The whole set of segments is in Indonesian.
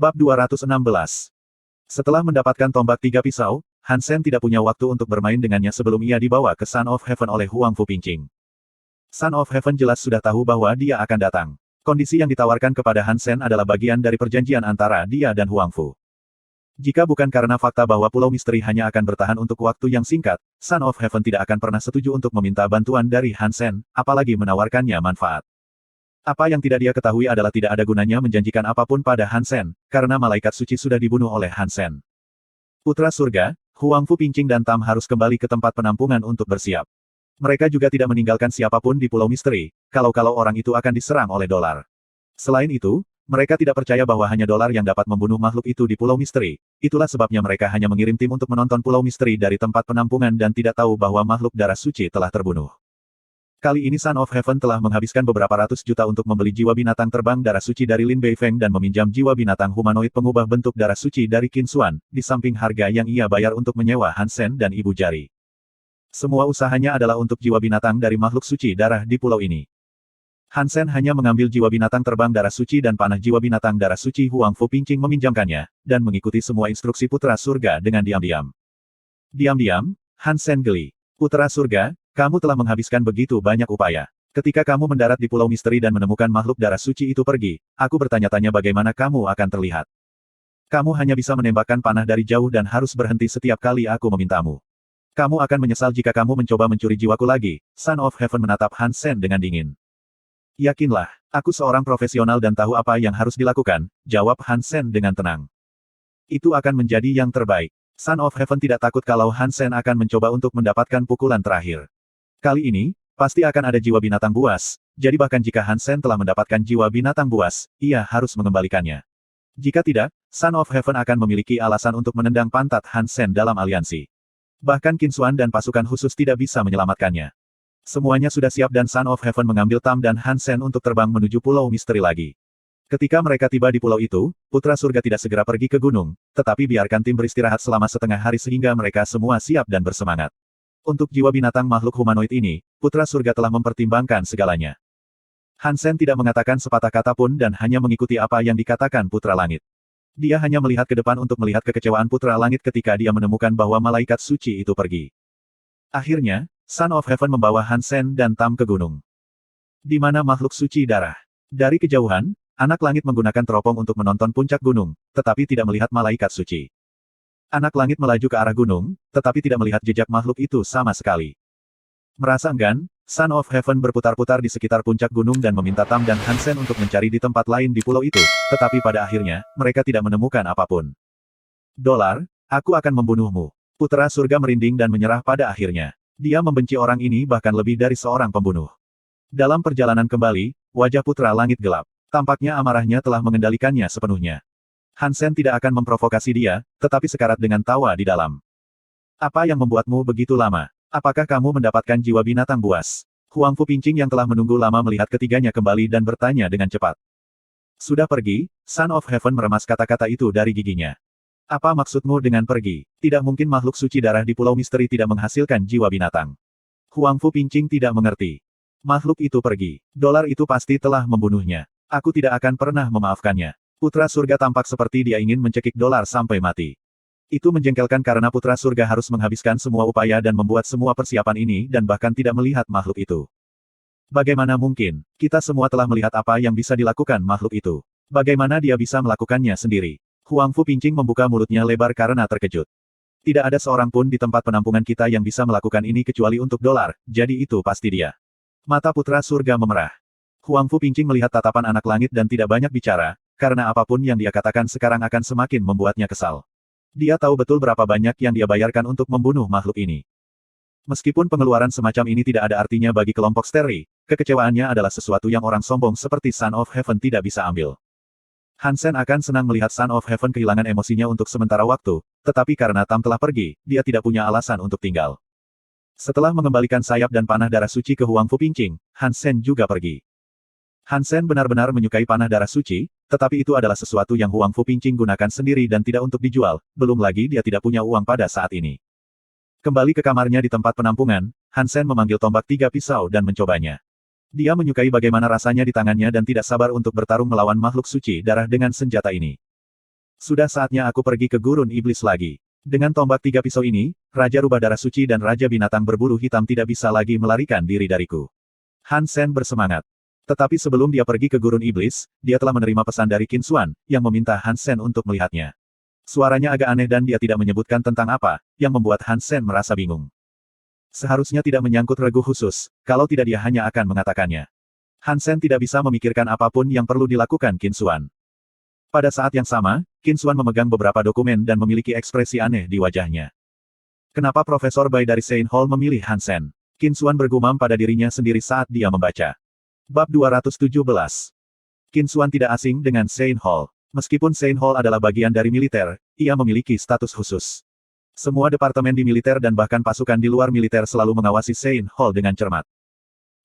Bab 216. Setelah mendapatkan tombak 3 pisau, Han Sen tidak punya waktu untuk bermain dengannya sebelum ia dibawa ke Son of Heaven oleh Huang Fu Pingqing. Son of Heaven jelas sudah tahu bahwa dia akan datang. Kondisi yang ditawarkan kepada Han Sen adalah bagian dari perjanjian antara dia dan Huang Fu. Jika bukan karena fakta bahwa Pulau Misteri hanya akan bertahan untuk waktu yang singkat, Son of Heaven tidak akan pernah setuju untuk meminta bantuan dari Han Sen, apalagi menawarkannya manfaat. Apa yang tidak dia ketahui adalah tidak ada gunanya menjanjikan apapun pada Han Sen, karena malaikat suci sudah dibunuh oleh Han Sen. Putra surga, Huang Fu Pingqing dan Tam harus kembali ke tempat penampungan untuk bersiap. Mereka juga tidak meninggalkan siapapun di Pulau Misteri, kalau-kalau orang itu akan diserang oleh dolar. Selain itu, mereka tidak percaya bahwa hanya dolar yang dapat membunuh makhluk itu di Pulau Misteri. Itulah sebabnya mereka hanya mengirim tim untuk menonton Pulau Misteri dari tempat penampungan dan tidak tahu bahwa makhluk darah suci telah terbunuh. Kali ini Son of Heaven telah menghabiskan beberapa ratus juta untuk membeli jiwa binatang terbang darah suci dari Lin Beifeng dan meminjam jiwa binatang humanoid pengubah bentuk darah suci dari Qin Xuan, di samping harga yang ia bayar untuk menyewa Han Sen dan Ibu Jari. Semua usahanya adalah untuk jiwa binatang dari makhluk suci darah di pulau ini. Han Sen hanya mengambil jiwa binatang terbang darah suci dan panah jiwa binatang darah suci Huang Fu Pingqing meminjamkannya, dan mengikuti semua instruksi putra surga dengan diam-diam. Diam-diam, Han Sen geli. Putra surga, kamu telah menghabiskan begitu banyak upaya. Ketika kamu mendarat di Pulau Misteri dan menemukan makhluk darah suci itu pergi, aku bertanya-tanya bagaimana kamu akan terlihat. Kamu hanya bisa menembakkan panah dari jauh dan harus berhenti setiap kali aku memintamu. Kamu akan menyesal jika kamu mencoba mencuri jiwaku lagi. Son of Heaven menatap Han Sen dengan dingin. Yakinlah, aku seorang profesional dan tahu apa yang harus dilakukan, jawab Han Sen dengan tenang. Itu akan menjadi yang terbaik. Son of Heaven tidak takut kalau Han Sen akan mencoba untuk mendapatkan pukulan terakhir. Kali ini, pasti akan ada jiwa binatang buas, jadi bahkan jika Han Sen telah mendapatkan jiwa binatang buas, ia harus mengembalikannya. Jika tidak, Son of Heaven akan memiliki alasan untuk menendang pantat Han Sen dalam aliansi. Bahkan Qin Xuan dan pasukan khusus tidak bisa menyelamatkannya. Semuanya sudah siap dan Son of Heaven mengambil Tam dan Han Sen untuk terbang menuju Pulau Misteri lagi. Ketika mereka tiba di pulau itu, Putra Surga tidak segera pergi ke gunung, tetapi biarkan tim beristirahat selama setengah hari sehingga mereka semua siap dan bersemangat. Untuk jiwa binatang makhluk humanoid ini, Putra Surga telah mempertimbangkan segalanya. Han Sen tidak mengatakan sepatah kata pun dan hanya mengikuti apa yang dikatakan Putra Langit. Dia hanya melihat ke depan untuk melihat kekecewaan Putra Langit ketika dia menemukan bahwa malaikat suci itu pergi. Akhirnya, Son of Heaven membawa Han Sen dan Tam ke gunung. Di mana makhluk suci darah? Dari kejauhan, Anak Langit menggunakan teropong untuk menonton puncak gunung, tetapi tidak melihat malaikat suci. Anak Langit melaju ke arah gunung, tetapi tidak melihat jejak makhluk itu sama sekali. Merasa enggan, Son of Heaven berputar-putar di sekitar puncak gunung dan meminta Tam dan Han Sen untuk mencari di tempat lain di pulau itu, tetapi pada akhirnya, mereka tidak menemukan apapun. Dolar, aku akan membunuhmu. Putra surga merinding dan menyerah pada akhirnya. Dia membenci orang ini bahkan lebih dari seorang pembunuh. Dalam perjalanan kembali, wajah Putra Langit gelap. Tampaknya amarahnya telah mengendalikannya sepenuhnya. Han Sen tidak akan memprovokasi dia, tetapi sekarat dengan tawa di dalam. Apa yang membuatmu begitu lama? Apakah kamu mendapatkan jiwa binatang buas? Huang Fu Pingqing yang telah menunggu lama melihat ketiganya kembali dan bertanya dengan cepat. Sudah pergi? Son of Heaven meremas kata-kata itu dari giginya. Apa maksudmu dengan pergi? Tidak mungkin makhluk suci darah di Pulau Misteri tidak menghasilkan jiwa binatang. Huang Fu Pingqing tidak mengerti. Makhluk itu pergi. Dolar itu pasti telah membunuhnya. Aku tidak akan pernah memaafkannya. Putra surga tampak seperti dia ingin mencekik dolar sampai mati. Itu menjengkelkan karena putra surga harus menghabiskan semua upaya dan membuat semua persiapan ini dan bahkan tidak melihat makhluk itu. Bagaimana mungkin? Kita semua telah melihat apa yang bisa dilakukan makhluk itu. Bagaimana dia bisa melakukannya sendiri? Huang Fu Pingqing membuka mulutnya lebar karena terkejut. Tidak ada seorang pun di tempat penampungan kita yang bisa melakukan ini kecuali untuk dolar, jadi itu pasti dia. Mata putra surga memerah. Huang Fu Pingqing melihat tatapan anak langit dan tidak banyak bicara, karena apapun yang dia katakan sekarang akan semakin membuatnya kesal. Dia tahu betul berapa banyak yang dia bayarkan untuk membunuh makhluk ini. Meskipun pengeluaran semacam ini tidak ada artinya bagi kelompok Steri, kekecewaannya adalah sesuatu yang orang sombong seperti Son of Heaven tidak bisa ambil. Han Sen akan senang melihat Son of Heaven kehilangan emosinya untuk sementara waktu, tetapi karena Tam telah pergi, dia tidak punya alasan untuk tinggal. Setelah mengembalikan sayap dan panah darah suci ke Huang Fu Pingqing, Han Sen juga pergi. Han Sen benar-benar menyukai panah darah suci, tetapi itu adalah sesuatu yang Huang Fu Pingqing gunakan sendiri dan tidak untuk dijual, belum lagi dia tidak punya uang pada saat ini. Kembali ke kamarnya di tempat penampungan, Han Sen memanggil tombak 3 pisau dan mencobanya. Dia menyukai bagaimana rasanya di tangannya dan tidak sabar untuk bertarung melawan makhluk suci darah dengan senjata ini. Sudah saatnya aku pergi ke gurun iblis lagi. Dengan tombak 3 pisau ini, Raja Rubah Darah Suci dan Raja Binatang Berbulu Hitam tidak bisa lagi melarikan diri dariku. Han Sen bersemangat. Tetapi sebelum dia pergi ke gurun iblis, dia telah menerima pesan dari Qin Xuan, yang meminta Han Sen untuk melihatnya. Suaranya agak aneh dan dia tidak menyebutkan tentang apa, yang membuat Han Sen merasa bingung. Seharusnya tidak menyangkut regu khusus, kalau tidak dia hanya akan mengatakannya. Han Sen tidak bisa memikirkan apapun yang perlu dilakukan Qin Xuan. Pada saat yang sama, Qin Xuan memegang beberapa dokumen dan memiliki ekspresi aneh di wajahnya. Kenapa Profesor Bai dari Sein Hall memilih Han Sen? Qin Xuan bergumam pada dirinya sendiri saat dia membaca. Bab 217. Qin Xuan tidak asing dengan Sein Hall. Meskipun Sein Hall adalah bagian dari militer, ia memiliki status khusus. Semua departemen di militer dan bahkan pasukan di luar militer selalu mengawasi Sein Hall dengan cermat.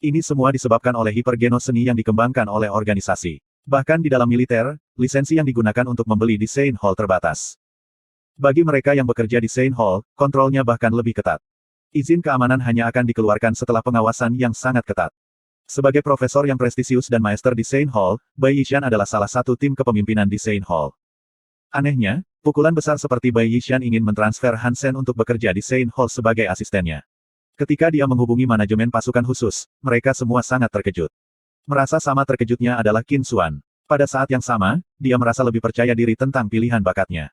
Ini semua disebabkan oleh hipergeno seni yang dikembangkan oleh organisasi. Bahkan di dalam militer, lisensi yang digunakan untuk membeli di Sein Hall terbatas. Bagi mereka yang bekerja di Sein Hall, kontrolnya bahkan lebih ketat. Izin keamanan hanya akan dikeluarkan setelah pengawasan yang sangat ketat. Sebagai profesor yang prestisius dan maester di Sein Hall, Bai Yishan adalah salah satu tim kepemimpinan di Sein Hall. Anehnya, pukulan besar seperti Bai Yishan ingin mentransfer Han Sen untuk bekerja di Sein Hall sebagai asistennya. Ketika dia menghubungi manajemen pasukan khusus, mereka semua sangat terkejut. Merasa sama terkejutnya adalah Qin Xuan. Pada saat yang sama, dia merasa lebih percaya diri tentang pilihan bakatnya.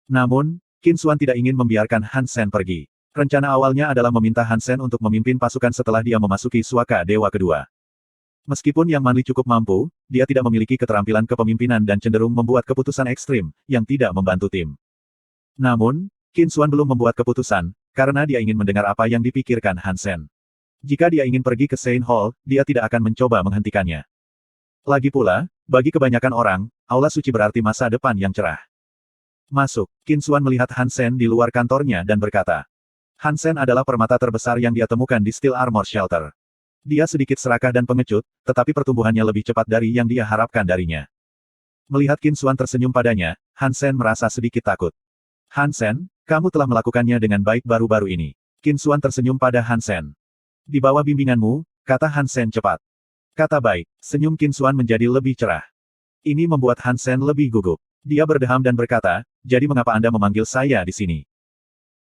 Namun, Qin Xuan tidak ingin membiarkan Han Sen pergi. Rencana awalnya adalah meminta Han Sen untuk memimpin pasukan setelah dia memasuki Suaka Dewa kedua. Meskipun Yang Manli cukup mampu, dia tidak memiliki keterampilan kepemimpinan dan cenderung membuat keputusan ekstrim, yang tidak membantu tim. Namun, Qin Xuan belum membuat keputusan, karena dia ingin mendengar apa yang dipikirkan Han Sen. Jika dia ingin pergi ke Sein Hall, dia tidak akan mencoba menghentikannya. Lagi pula, bagi kebanyakan orang, aula suci berarti masa depan yang cerah. Masuk, Qin Xuan melihat Han Sen di luar kantornya dan berkata. Han Sen adalah permata terbesar yang dia temukan di Steel Armor Shelter. Dia sedikit serakah dan pengecut, tetapi pertumbuhannya lebih cepat dari yang dia harapkan darinya. Melihat Qin Xuan tersenyum padanya, Han Sen merasa sedikit takut. Han Sen, kamu telah melakukannya dengan baik baru-baru ini. Qin Xuan tersenyum pada Han Sen. Di bawah bimbinganmu, kata Han Sen cepat. Kata baik, senyum Qin Xuan menjadi lebih cerah. Ini membuat Han Sen lebih gugup. Dia berdeham dan berkata, jadi mengapa Anda memanggil saya di sini?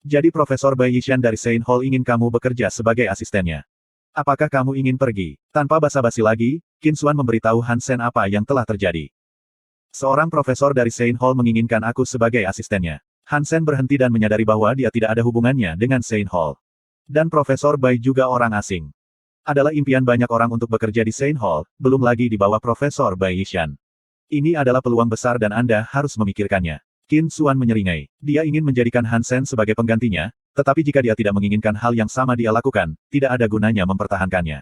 Jadi Profesor Bai Yishan dari Sein Hall ingin kamu bekerja sebagai asistennya. Apakah kamu ingin pergi? Tanpa basa-basi lagi, Qin Xuan memberitahu Han Sen apa yang telah terjadi. Seorang profesor dari Sein Hall menginginkan aku sebagai asistennya. Han Sen berhenti dan menyadari bahwa dia tidak ada hubungannya dengan Sein Hall. Dan Profesor Bai juga orang asing. Adalah impian banyak orang untuk bekerja di Sein Hall, belum lagi di bawah Profesor Bai Yishan. Ini adalah peluang besar dan Anda harus memikirkannya. Qin Xuan menyeringai. Dia ingin menjadikan Han Sen sebagai penggantinya, tetapi jika dia tidak menginginkan hal yang sama dia lakukan, tidak ada gunanya mempertahankannya.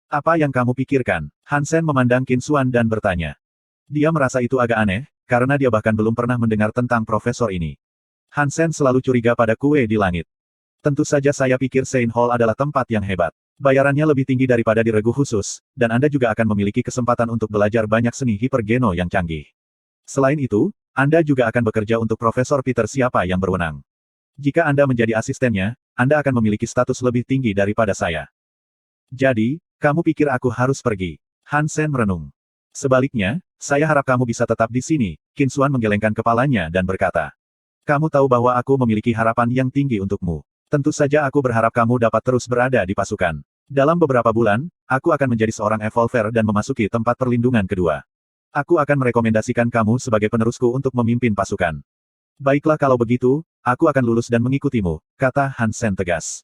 Apa yang kamu pikirkan? Han Sen memandang Qin Xuan dan bertanya. Dia merasa itu agak aneh, karena dia bahkan belum pernah mendengar tentang profesor ini. Han Sen selalu curiga pada kue di langit. Tentu saja saya pikir Sein Hall adalah tempat yang hebat. Bayarannya lebih tinggi daripada di regu khusus, dan Anda juga akan memiliki kesempatan untuk belajar banyak seni hipergeno yang canggih. Selain itu, Anda juga akan bekerja untuk Profesor Peter siapa yang berwenang. Jika Anda menjadi asistennya, Anda akan memiliki status lebih tinggi daripada saya. Jadi, kamu pikir aku harus pergi? Han Sen merenung. Sebaliknya, saya harap kamu bisa tetap di sini, Qin Xuan menggelengkan kepalanya dan berkata. Kamu tahu bahwa aku memiliki harapan yang tinggi untukmu. Tentu saja aku berharap kamu dapat terus berada di pasukan. Dalam beberapa bulan, aku akan menjadi seorang evolver dan memasuki tempat perlindungan kedua. Aku akan merekomendasikan kamu sebagai penerusku untuk memimpin pasukan. Baiklah kalau begitu, aku akan lulus dan mengikutimu, kata Han Sen tegas.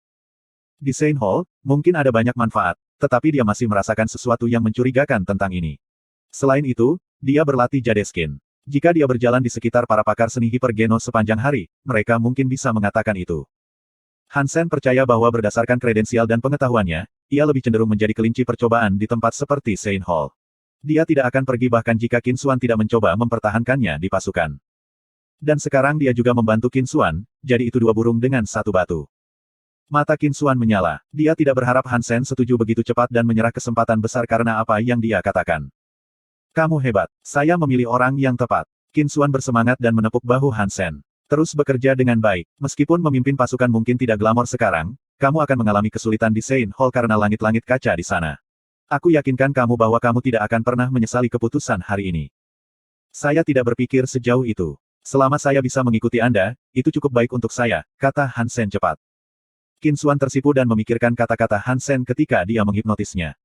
Di Sein Hall, mungkin ada banyak manfaat, tetapi dia masih merasakan sesuatu yang mencurigakan tentang ini. Selain itu, dia berlatih Jadeskin. Jika dia berjalan di sekitar para pakar seni hipergeno sepanjang hari, mereka mungkin bisa mengatakan itu. Han Sen percaya bahwa berdasarkan kredensial dan pengetahuannya, ia lebih cenderung menjadi kelinci percobaan di tempat seperti Sein Hall. Dia tidak akan pergi bahkan jika Qin Xuan tidak mencoba mempertahankannya di pasukan. Dan sekarang dia juga membantu Qin Xuan, jadi itu dua burung dengan satu batu. Mata Qin Xuan menyala. Dia tidak berharap Han Sen setuju begitu cepat dan menyerah kesempatan besar karena apa yang dia katakan. Kamu hebat. Saya memilih orang yang tepat. Qin Xuan bersemangat dan menepuk bahu Han Sen. Terus bekerja dengan baik. Meskipun memimpin pasukan mungkin tidak glamor sekarang, kamu akan mengalami kesulitan di Sein Hall karena langit-langit kaca di sana. Aku yakinkan kamu bahwa kamu tidak akan pernah menyesali keputusan hari ini. Saya tidak berpikir sejauh itu. Selama saya bisa mengikuti Anda, itu cukup baik untuk saya, kata Han Sen cepat. Qin Xuan tersipu dan memikirkan kata-kata Han Sen ketika dia menghipnotisnya.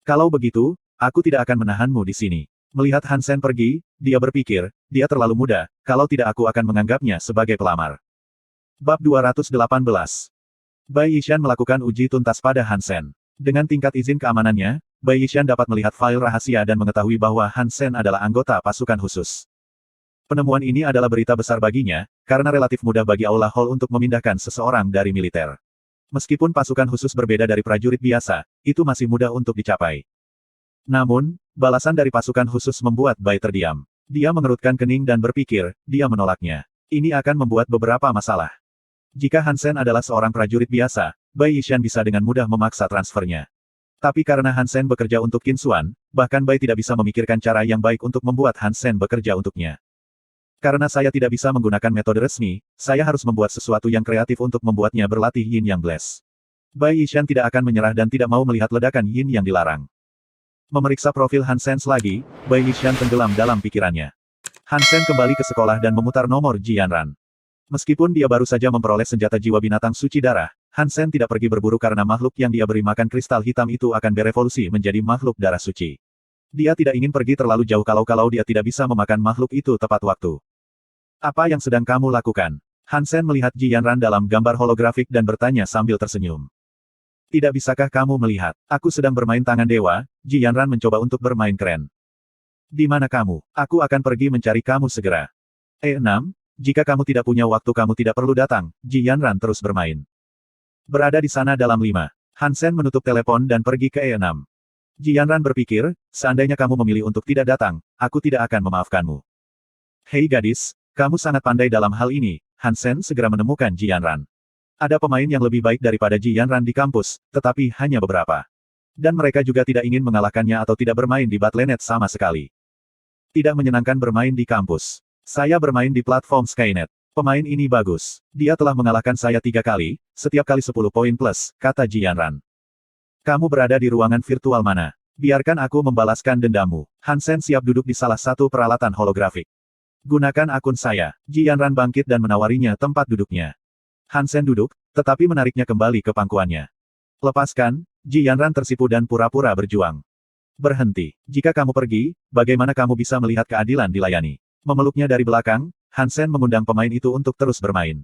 Kalau begitu, aku tidak akan menahanmu di sini. Melihat Han Sen pergi, dia berpikir, dia terlalu muda, kalau tidak aku akan menganggapnya sebagai pelamar. Bab 218. Bai Yishan melakukan uji tuntas pada Han Sen. Dengan tingkat izin keamanannya, Bai Yishan dapat melihat fail rahasia dan mengetahui bahwa Han Sen adalah anggota pasukan khusus. Penemuan ini adalah berita besar baginya, karena relatif mudah bagi Aula Hall untuk memindahkan seseorang dari militer. Meskipun pasukan khusus berbeda dari prajurit biasa, itu masih mudah untuk dicapai. Namun, balasan dari pasukan khusus membuat Bai terdiam. Dia mengerutkan kening dan berpikir, dia menolaknya. Ini akan membuat beberapa masalah. Jika Han Sen adalah seorang prajurit biasa, Bai Yishan bisa dengan mudah memaksa transfernya. Tapi karena Han Sen bekerja untuk Qin Xuan, bahkan Bai tidak bisa memikirkan cara yang baik untuk membuat Han Sen bekerja untuknya. Karena saya tidak bisa menggunakan metode resmi, saya harus membuat sesuatu yang kreatif untuk membuatnya berlatih Yin Yang Blast. Bai Yishan tidak akan menyerah dan tidak mau melihat ledakan Yin yang dilarang. Memeriksa profil Han Sen lagi, Bai Yishan tenggelam dalam pikirannya. Han Sen kembali ke sekolah dan memutar nomor Ji Yanran. Meskipun dia baru saja memperoleh senjata jiwa binatang suci darah, Han Sen tidak pergi berburu karena makhluk yang dia beri makan kristal hitam itu akan berevolusi menjadi makhluk darah suci. Dia tidak ingin pergi terlalu jauh kalau dia tidak bisa memakan makhluk itu tepat waktu. Apa yang sedang kamu lakukan? Han Sen melihat Ji Yanran dalam gambar holografik dan bertanya sambil tersenyum. Tidak bisakah kamu melihat? Aku sedang bermain tangan dewa. Ji Yanran mencoba untuk bermain keren. Di mana kamu? Aku akan pergi mencari kamu segera. 6. Jika kamu tidak punya waktu kamu tidak perlu datang. Ji Yanran terus bermain. Berada di sana dalam 5. Han Sen menutup telepon dan pergi ke 6. Ji Yanran berpikir, seandainya kamu memilih untuk tidak datang, aku tidak akan memaafkanmu. Hei gadis. Kamu sangat pandai dalam hal ini, Han Sen segera menemukan Ji Yanran. Ada pemain yang lebih baik daripada Ji Yanran di kampus, tetapi hanya beberapa. Dan mereka juga tidak ingin mengalahkannya atau tidak bermain di Battle.net sama sekali. Tidak menyenangkan bermain di kampus. Saya bermain di platform Skynet. Pemain ini bagus. Dia telah mengalahkan saya 3 kali, setiap kali 10 poin plus, kata Ji Yanran. Kamu berada di ruangan virtual mana? Biarkan aku membalaskan dendammu. Han Sen siap duduk di salah satu peralatan holografik. Gunakan akun saya. Ji Yanran bangkit dan menawarinya tempat duduknya. Han Sen duduk, tetapi menariknya kembali ke pangkuannya. Lepaskan, Ji Yanran tersipu dan pura-pura berjuang. Berhenti. Jika kamu pergi, bagaimana kamu bisa melihat keadilan dilayani? Memeluknya dari belakang, Han Sen mengundang pemain itu untuk terus bermain.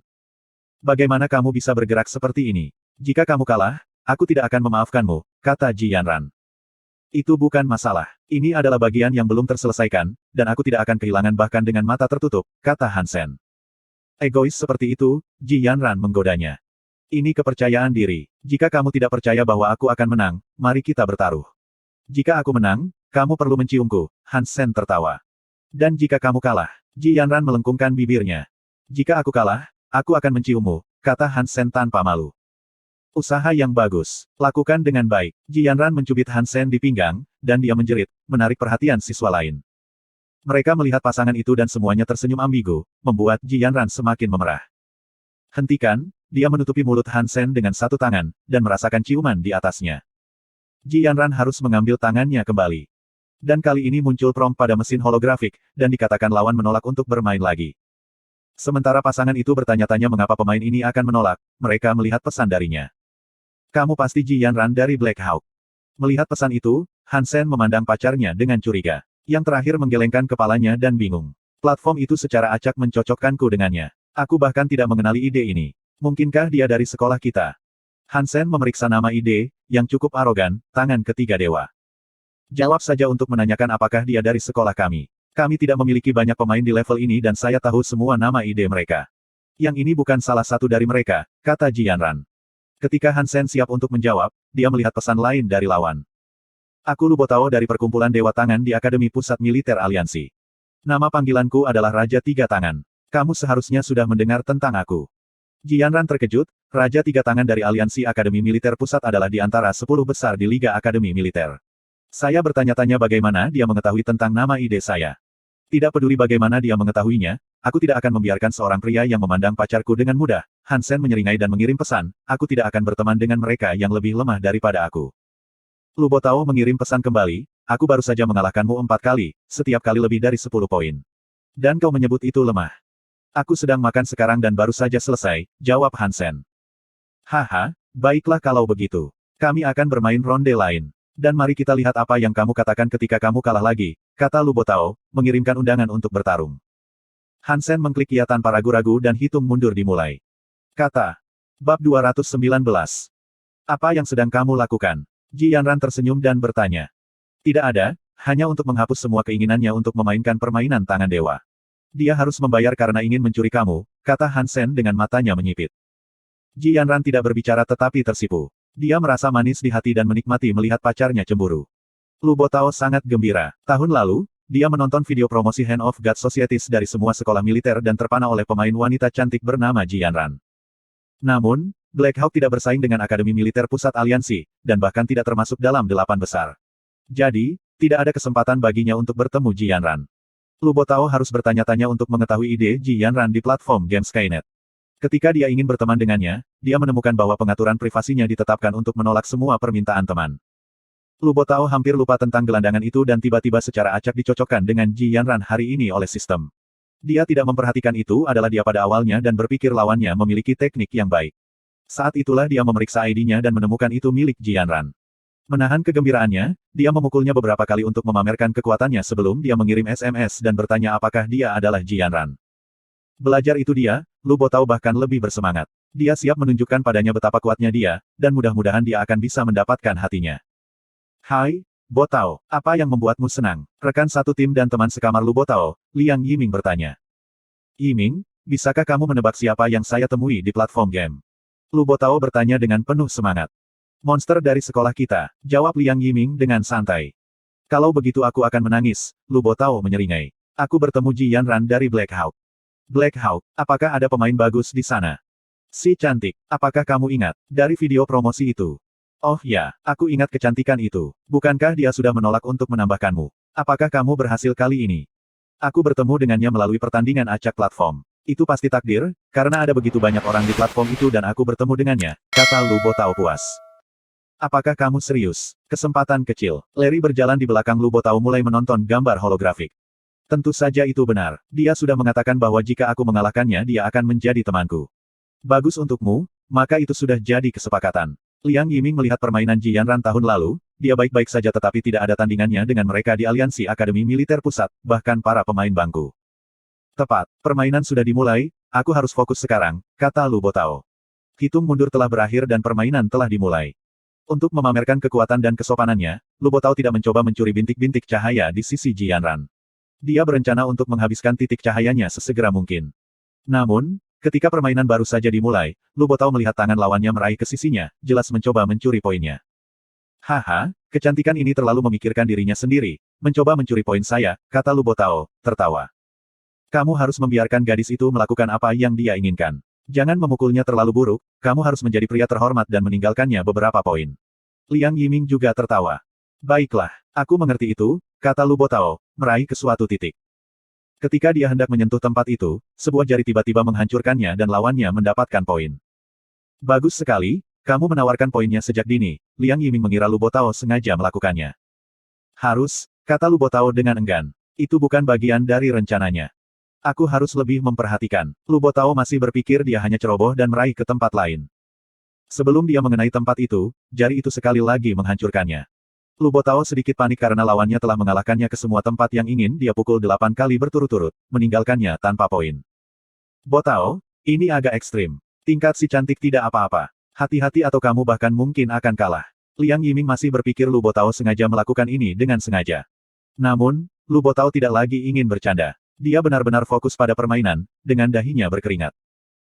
Bagaimana kamu bisa bergerak seperti ini? Jika kamu kalah, aku tidak akan memaafkanmu, kata Ji Yanran. Itu bukan masalah. Ini adalah bagian yang belum terselesaikan, dan aku tidak akan kehilangan bahkan dengan mata tertutup, kata Han Sen. Egois seperti itu, Ji Yanran menggodanya. Ini kepercayaan diri. Jika kamu tidak percaya bahwa aku akan menang, mari kita bertaruh. Jika aku menang, kamu perlu menciumku, Han Sen tertawa. Dan jika kamu kalah, Ji Yanran melengkungkan bibirnya. Jika aku kalah, aku akan menciummu, kata Han Sen tanpa malu. Usaha yang bagus. Lakukan dengan baik. Ji Yanran mencubit Han Sen di pinggang, dan dia menjerit, menarik perhatian siswa lain. Mereka melihat pasangan itu dan semuanya tersenyum ambigu, membuat Ji Yanran semakin memerah. Hentikan, dia menutupi mulut Han Sen dengan satu tangan, dan merasakan ciuman di atasnya. Ji Yanran harus mengambil tangannya kembali. Dan kali ini muncul prompt pada mesin holografik, dan dikatakan lawan menolak untuk bermain lagi. Sementara pasangan itu bertanya-tanya mengapa pemain ini akan menolak, mereka melihat pesan darinya. Kamu pasti Ji Yanran dari Black Hawk. Melihat pesan itu, Han Sen memandang pacarnya dengan curiga. Yang terakhir menggelengkan kepalanya dan bingung. Platform itu secara acak mencocokkanku dengannya. Aku bahkan tidak mengenali ide ini. Mungkinkah dia dari sekolah kita? Han Sen memeriksa nama ide, yang cukup arogan, tangan ketiga dewa. Jawab saja untuk menanyakan apakah dia dari sekolah kami. Kami tidak memiliki banyak pemain di level ini dan saya tahu semua nama ide mereka. Yang ini bukan salah satu dari mereka, kata Ji Yanran. Ketika Han Sen siap untuk menjawab, dia melihat pesan lain dari lawan. Aku Lu Botao dari Perkumpulan Dewa Tangan di Akademi Pusat Militer Aliansi. Nama panggilanku adalah Raja Tiga Tangan. Kamu seharusnya sudah mendengar tentang aku. Ji Yanran terkejut, Raja Tiga Tangan dari Aliansi Akademi Militer Pusat adalah di antara 10 besar di Liga Akademi Militer. Saya bertanya-tanya bagaimana dia mengetahui tentang nama ide saya. Tidak peduli bagaimana dia mengetahuinya, aku tidak akan membiarkan seorang pria yang memandang pacarku dengan mudah. Han Sen menyeringai dan mengirim pesan, aku tidak akan berteman dengan mereka yang lebih lemah daripada aku. Lu Botao mengirim pesan kembali, aku baru saja mengalahkanmu 4 kali, setiap kali lebih dari 10 poin. Dan kau menyebut itu lemah. Aku sedang makan sekarang dan baru saja selesai, jawab Hansen. Haha, baiklah kalau begitu. Kami akan bermain ronde lain. Dan mari kita lihat apa yang kamu katakan ketika kamu kalah lagi, kata Lu Botao, mengirimkan undangan untuk bertarung. Hansen mengklik ya tanpa ragu-ragu dan hitung mundur dimulai. Kata. Bab 219. Apa yang sedang kamu lakukan? Ji Yanran tersenyum dan bertanya. Tidak ada, hanya untuk menghapus semua keinginannya untuk memainkan permainan tangan dewa. Dia harus membayar karena ingin mencuri kamu, kata Hansen dengan matanya menyipit. Ji Yanran tidak berbicara tetapi tersipu. Dia merasa manis di hati dan menikmati melihat pacarnya cemburu. Lu Botao sangat gembira. Tahun lalu, dia menonton video promosi Hand of God Societies dari semua sekolah militer dan terpana oleh pemain wanita cantik bernama Ji Yanran. Namun, Black Hawk tidak bersaing dengan Akademi Militer Pusat Aliansi, dan bahkan tidak termasuk dalam 8 besar. Jadi, tidak ada kesempatan baginya untuk bertemu Ji Yanran. Lu Botao harus bertanya-tanya untuk mengetahui ide Ji Yanran di platform game Skynet. Ketika dia ingin berteman dengannya, dia menemukan bahwa pengaturan privasinya ditetapkan untuk menolak semua permintaan teman. Lu Botao hampir lupa tentang gelandangan itu dan tiba-tiba secara acak dicocokkan dengan Ji Yanran hari ini oleh sistem. Dia tidak memperhatikan itu adalah dia pada awalnya dan berpikir lawannya memiliki teknik yang baik. Saat itulah dia memeriksa ID-nya dan menemukan itu milik Ji Yanran. Menahan kegembiraannya, dia memukulnya beberapa kali untuk memamerkan kekuatannya sebelum dia mengirim SMS dan bertanya apakah dia adalah Ji Yanran. Belajar itu dia, Lu Botao bahkan lebih bersemangat. Dia siap menunjukkan padanya betapa kuatnya dia, dan mudah-mudahan dia akan bisa mendapatkan hatinya. Hai, Botao, apa yang membuatmu senang? Rekan satu tim dan teman sekamar Lu Botao, Liang Yiming bertanya. Yiming, bisakah kamu menebak siapa yang saya temui di platform game? Lu Botao bertanya dengan penuh semangat. Monster dari sekolah kita, jawab Liang Yiming dengan santai. Kalau begitu aku akan menangis, Lu Botao menyeringai. Aku bertemu Ji Yanran dari Black Hawk. Black Hawk, apakah ada pemain bagus di sana? Si cantik, apakah kamu ingat, dari video promosi itu? Oh ya, aku ingat kecantikan itu. Bukankah dia sudah menolak untuk menambahkanmu? Apakah kamu berhasil kali ini? Aku bertemu dengannya melalui pertandingan acak platform. Itu pasti takdir, karena ada begitu banyak orang di platform itu dan aku bertemu dengannya, kata Lu Botao puas. Apakah kamu serius? Kesempatan kecil. Larry berjalan di belakang Lu Botao mulai menonton gambar holografik. Tentu saja itu benar. Dia sudah mengatakan bahwa jika aku mengalahkannya dia akan menjadi temanku. Bagus untukmu, maka itu sudah jadi kesepakatan. Liang Yiming melihat permainan Ji Yanran tahun lalu, dia baik-baik saja tetapi tidak ada tandingannya dengan mereka di Aliansi Akademi Militer Pusat, bahkan para pemain bangku. Tepat, permainan sudah dimulai, aku harus fokus sekarang, kata Lu Botao. Hitung mundur telah berakhir dan permainan telah dimulai. Untuk memamerkan kekuatan dan kesopanannya, Lu Botao tidak mencoba mencuri bintik-bintik cahaya di sisi Ji Yanran. Dia berencana untuk menghabiskan titik cahayanya sesegera mungkin. Namun, ketika permainan baru saja dimulai, Lu Botao melihat tangan lawannya meraih ke sisinya, jelas mencoba mencuri poinnya. Haha, kecantikan ini terlalu memikirkan dirinya sendiri, mencoba mencuri poin saya, kata Lu Botao, tertawa. Kamu harus membiarkan gadis itu melakukan apa yang dia inginkan. Jangan memukulnya terlalu buruk, kamu harus menjadi pria terhormat dan meninggalkannya beberapa poin. Liang Yiming juga tertawa. Baiklah, aku mengerti itu, kata Lu Botao, meraih ke suatu titik. Ketika dia hendak menyentuh tempat itu, sebuah jari tiba-tiba menghancurkannya dan lawannya mendapatkan poin. Bagus sekali, kamu menawarkan poinnya sejak dini, Liang Yiming mengira Lu Botao sengaja melakukannya. Harus, kata Lu Botao dengan enggan. Itu bukan bagian dari rencananya. Aku harus lebih memperhatikan. Lu Botao masih berpikir dia hanya ceroboh dan meraih ke tempat lain. Sebelum dia mengenai tempat itu, jari itu sekali lagi menghancurkannya. Lu Botao sedikit panik karena lawannya telah mengalahkannya ke semua tempat yang ingin dia pukul 8 kali berturut-turut, meninggalkannya tanpa poin. Botao, ini agak ekstrim. Tingkat si cantik tidak apa-apa. Hati-hati atau kamu bahkan mungkin akan kalah. Liang Yiming masih berpikir Lu Botao sengaja melakukan ini dengan sengaja. Namun, Lu Botao tidak lagi ingin bercanda. Dia benar-benar fokus pada permainan, dengan dahinya berkeringat.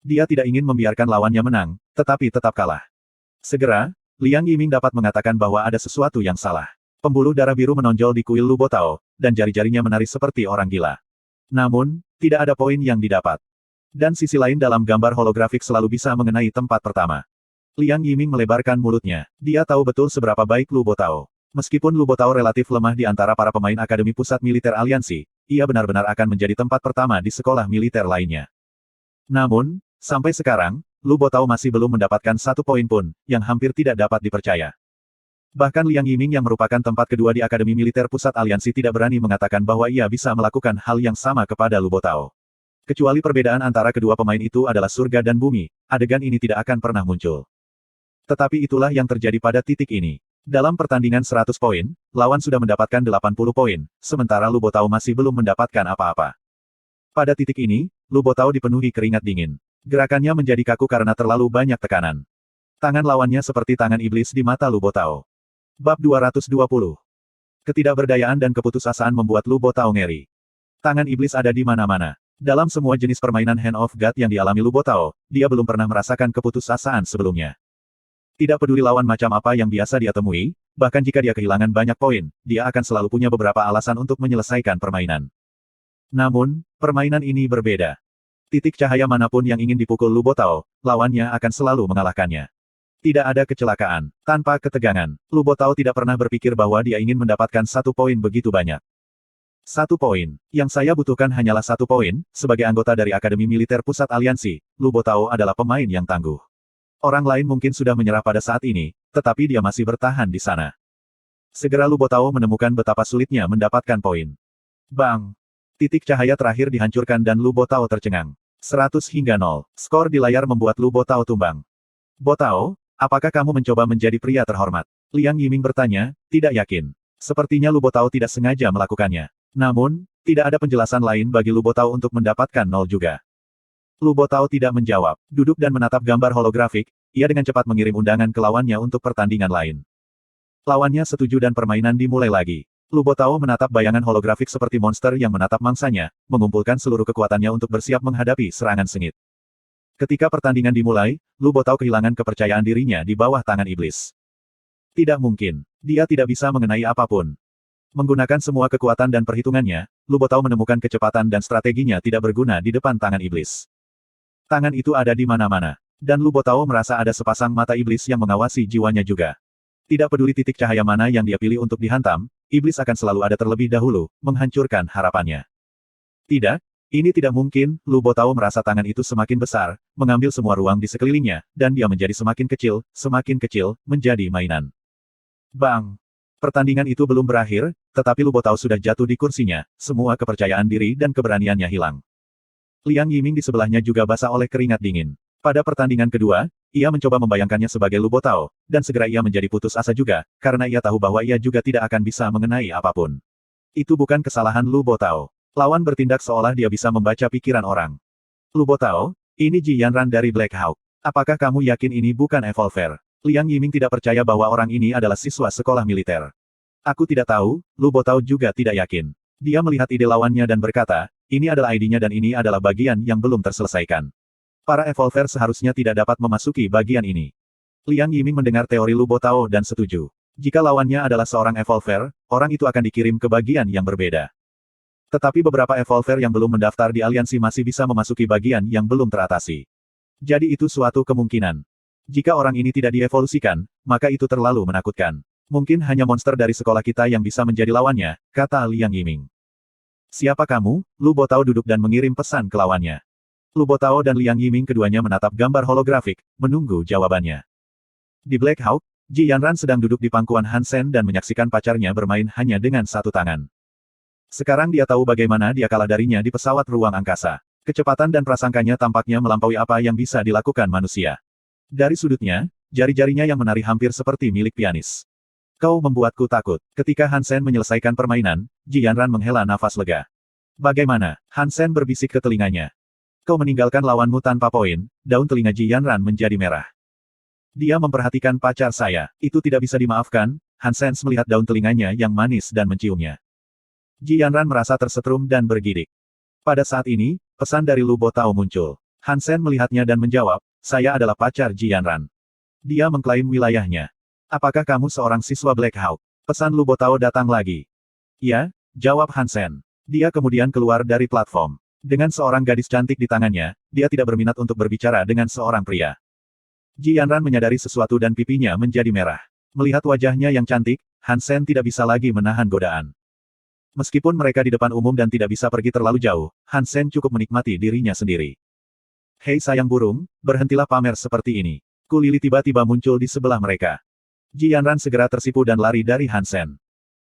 Dia tidak ingin membiarkan lawannya menang, tetapi tetap kalah. Segera, Liang Yiming dapat mengatakan bahwa ada sesuatu yang salah. Pembuluh darah biru menonjol di kuil Lu Botao, dan jari-jarinya menari seperti orang gila. Namun, tidak ada poin yang didapat. Dan sisi lain dalam gambar holografik selalu bisa mengenai tempat pertama. Liang Yiming melebarkan mulutnya. Dia tahu betul seberapa baik Lu Botao. Meskipun Lu Botao relatif lemah di antara para pemain Akademi Pusat Militer Aliansi, ia benar-benar akan menjadi tempat pertama di sekolah militer lainnya. Namun, sampai sekarang, Lu Botao masih belum mendapatkan satu poin pun, yang hampir tidak dapat dipercaya. Bahkan Liang Yiming yang merupakan tempat kedua di Akademi Militer Pusat Aliansi tidak berani mengatakan bahwa ia bisa melakukan hal yang sama kepada Lu Botao. Kecuali perbedaan antara kedua pemain itu adalah surga dan bumi, adegan ini tidak akan pernah muncul. Tetapi itulah yang terjadi pada titik ini. Dalam pertandingan 100 poin, lawan sudah mendapatkan 80 poin, sementara Lu Botao masih belum mendapatkan apa-apa. Pada titik ini, Lu Botao dipenuhi keringat dingin. Gerakannya menjadi kaku karena terlalu banyak tekanan. Tangan lawannya seperti tangan iblis di mata Lu Botao. Bab 220. Ketidakberdayaan dan keputusasaan membuat Lu Botao ngeri. Tangan iblis ada di mana-mana. Dalam semua jenis permainan Hand of God yang dialami Lu Botao, dia belum pernah merasakan keputusasaan sebelumnya. Tidak peduli lawan macam apa yang biasa dia temui, bahkan jika dia kehilangan banyak poin, dia akan selalu punya beberapa alasan untuk menyelesaikan permainan. Namun, permainan ini berbeda. Titik cahaya manapun yang ingin dipukul Lu Botao, lawannya akan selalu mengalahkannya. Tidak ada kecelakaan, tanpa ketegangan. Lu Botao tidak pernah berpikir bahwa dia ingin mendapatkan 1 poin begitu banyak. 1 poin. Yang saya butuhkan hanyalah 1 poin, sebagai anggota dari Akademi Militer Pusat Aliansi, Lu Botao adalah pemain yang tangguh. Orang lain mungkin sudah menyerah pada saat ini, tetapi dia masih bertahan di sana. Segera Lu Botao menemukan betapa sulitnya mendapatkan poin. Bang! Titik cahaya terakhir dihancurkan dan Lu Botao tercengang. 100-0. Skor di layar membuat Lu Botao tumbang. Botao, apakah kamu mencoba menjadi pria terhormat? Liang Yiming bertanya, tidak yakin. Sepertinya Lu Botao tidak sengaja melakukannya. Namun, tidak ada penjelasan lain bagi Lu Botao untuk mendapatkan 0 juga. Lu Botao tidak menjawab, duduk dan menatap gambar holografik, ia dengan cepat mengirim undangan ke lawannya untuk pertandingan lain. Lawannya setuju dan permainan dimulai lagi. Lu Botao menatap bayangan holografik seperti monster yang menatap mangsanya, mengumpulkan seluruh kekuatannya untuk bersiap menghadapi serangan sengit. Ketika pertandingan dimulai, Lu Botao kehilangan kepercayaan dirinya di bawah tangan iblis. Tidak mungkin. Dia tidak bisa mengenai apapun. Menggunakan semua kekuatan dan perhitungannya, Lu Botao menemukan kecepatan dan strateginya tidak berguna di depan tangan iblis. Tangan itu ada di mana-mana. Dan Lu Botao merasa ada sepasang mata iblis yang mengawasi jiwanya juga. Tidak peduli titik cahaya mana yang dia pilih untuk dihantam, iblis akan selalu ada terlebih dahulu, menghancurkan harapannya. Tidak, ini tidak mungkin. Lu Botao merasa tangan itu semakin besar, mengambil semua ruang di sekelilingnya, dan dia menjadi semakin kecil, menjadi mainan. Bang! Pertandingan itu belum berakhir, tetapi Lu Botao sudah jatuh di kursinya, semua kepercayaan diri dan keberaniannya hilang. Liang Yiming di sebelahnya juga basah oleh keringat dingin. Pada pertandingan kedua, ia mencoba membayangkannya sebagai Lu Botao, dan segera ia menjadi putus asa juga, karena ia tahu bahwa ia juga tidak akan bisa mengenai apapun. Itu bukan kesalahan Lu Botao. Lawan bertindak seolah dia bisa membaca pikiran orang. Lu Botao, ini Ji Yanran dari Black Hawk. Apakah kamu yakin ini bukan Evolver? Liang Yiming tidak percaya bahwa orang ini adalah siswa sekolah militer. Aku tidak tahu, Lu Botao juga tidak yakin. Dia melihat ide lawannya dan berkata, ini adalah ID-nya dan ini adalah bagian yang belum terselesaikan. Para Evolver seharusnya tidak dapat memasuki bagian ini. Liang Yiming mendengar teori Lu Botao dan setuju. Jika lawannya adalah seorang Evolver, orang itu akan dikirim ke bagian yang berbeda. Tetapi beberapa Evolver yang belum mendaftar di aliansi masih bisa memasuki bagian yang belum teratasi. Jadi itu suatu kemungkinan. Jika orang ini tidak dievolusikan, maka itu terlalu menakutkan. Mungkin hanya monster dari sekolah kita yang bisa menjadi lawannya, kata Liang Yiming. Siapa kamu? Lu Botao duduk dan mengirim pesan ke lawannya. Lu Botao dan Liang Yiming keduanya menatap gambar holografik, menunggu jawabannya. Di Black Hawk, Ji Yanran sedang duduk di pangkuan Hansen dan menyaksikan pacarnya bermain hanya dengan satu tangan. Sekarang dia tahu bagaimana dia kalah darinya di pesawat ruang angkasa. Kecepatan dan prasangkanya tampaknya melampaui apa yang bisa dilakukan manusia. Dari sudutnya, jari-jarinya yang menari hampir seperti milik pianis. Kau membuatku takut. Ketika Hansen menyelesaikan permainan, Ji Yanran menghela nafas lega. Bagaimana? Hansen berbisik ke telinganya. Kau meninggalkan lawanmu tanpa poin, daun telinga Ji Yanran menjadi merah. Dia memperhatikan pacar saya, itu tidak bisa dimaafkan. Hansen melihat daun telinganya yang manis dan menciumnya. Ji Yanran merasa tersetrum dan bergidik. Pada saat ini, pesan dari Lu Botao muncul. Hansen melihatnya dan menjawab, saya adalah pacar Ji Yanran. Dia mengklaim wilayahnya. Apakah kamu seorang siswa Black Hawk? Pesan Lu Botao datang lagi. Ya, jawab Hansen. Dia kemudian keluar dari platform. Dengan seorang gadis cantik di tangannya, dia tidak berminat untuk berbicara dengan seorang pria. Ji Yanran menyadari sesuatu dan pipinya menjadi merah. Melihat wajahnya yang cantik, Hansen tidak bisa lagi menahan godaan. Meskipun mereka di depan umum dan tidak bisa pergi terlalu jauh, Hansen cukup menikmati dirinya sendiri. Hei sayang burung, berhentilah pamer seperti ini. Kulili tiba-tiba muncul di sebelah mereka. Ji Yanran segera tersipu dan lari dari Hansen.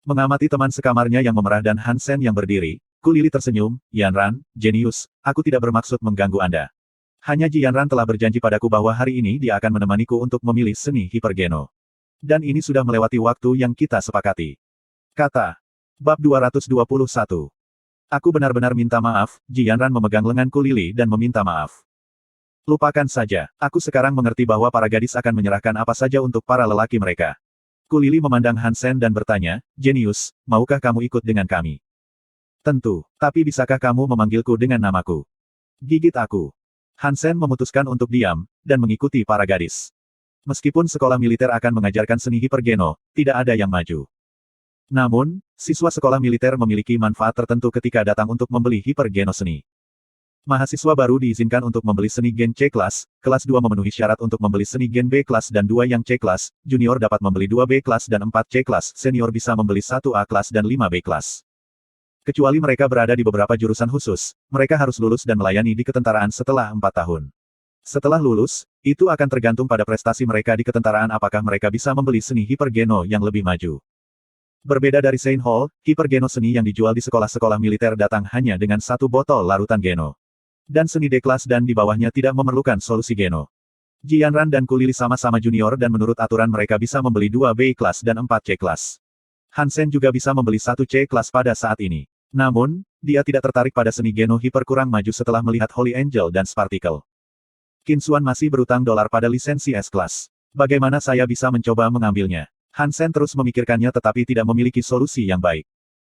Mengamati teman sekamarnya yang memerah dan Hansen yang berdiri, Ku Lili tersenyum, Yanran, jenius, aku tidak bermaksud mengganggu Anda. Hanya Ji Yanran telah berjanji padaku bahwa hari ini dia akan menemaniku untuk memilih seni hipergeno. Dan ini sudah melewati waktu yang kita sepakati. Kata. Bab 221. Aku benar-benar minta maaf, Ji Yanran memegang lengan Ku Lili dan meminta maaf. Lupakan saja, aku sekarang mengerti bahwa para gadis akan menyerahkan apa saja untuk para lelaki mereka. Ku Lili memandang Hansen dan bertanya, jenius, maukah kamu ikut dengan kami? Tentu, tapi bisakah kamu memanggilku dengan namaku? Gigit aku. Hansen memutuskan untuk diam, dan mengikuti para gadis. Meskipun sekolah militer akan mengajarkan seni hipergeno, tidak ada yang maju. Namun, siswa sekolah militer memiliki manfaat tertentu ketika datang untuk membeli hipergeno seni. Mahasiswa baru diizinkan untuk membeli seni Gen C kelas 2 memenuhi syarat untuk membeli seni Gen B kelas dan 2 yang C kelas, junior dapat membeli 2 B kelas dan 4 C kelas, senior bisa membeli 1 A kelas dan 5 B kelas. Kecuali mereka berada di beberapa jurusan khusus, mereka harus lulus dan melayani di ketentaraan setelah 4 tahun. Setelah lulus, itu akan tergantung pada prestasi mereka di ketentaraan apakah mereka bisa membeli seni hipergeno yang lebih maju. Berbeda dari Saint Hall, hipergeno seni yang dijual di sekolah-sekolah militer datang hanya dengan 1 botol larutan geno. Dan seni D kelas dan di bawahnya tidak memerlukan solusi geno. Ji Yanran dan Ku Lili sama-sama junior dan menurut aturan mereka bisa membeli 2 B kelas dan 4 C kelas. Hansen juga bisa membeli 1 C kelas pada saat ini. Namun, dia tidak tertarik pada seni geno hiper kurang maju setelah melihat Holy Angel dan Sparticle. Qin Xuan masih berutang dolar pada lisensi S kelas. Bagaimana saya bisa mencoba mengambilnya? Hansen terus memikirkannya tetapi tidak memiliki solusi yang baik.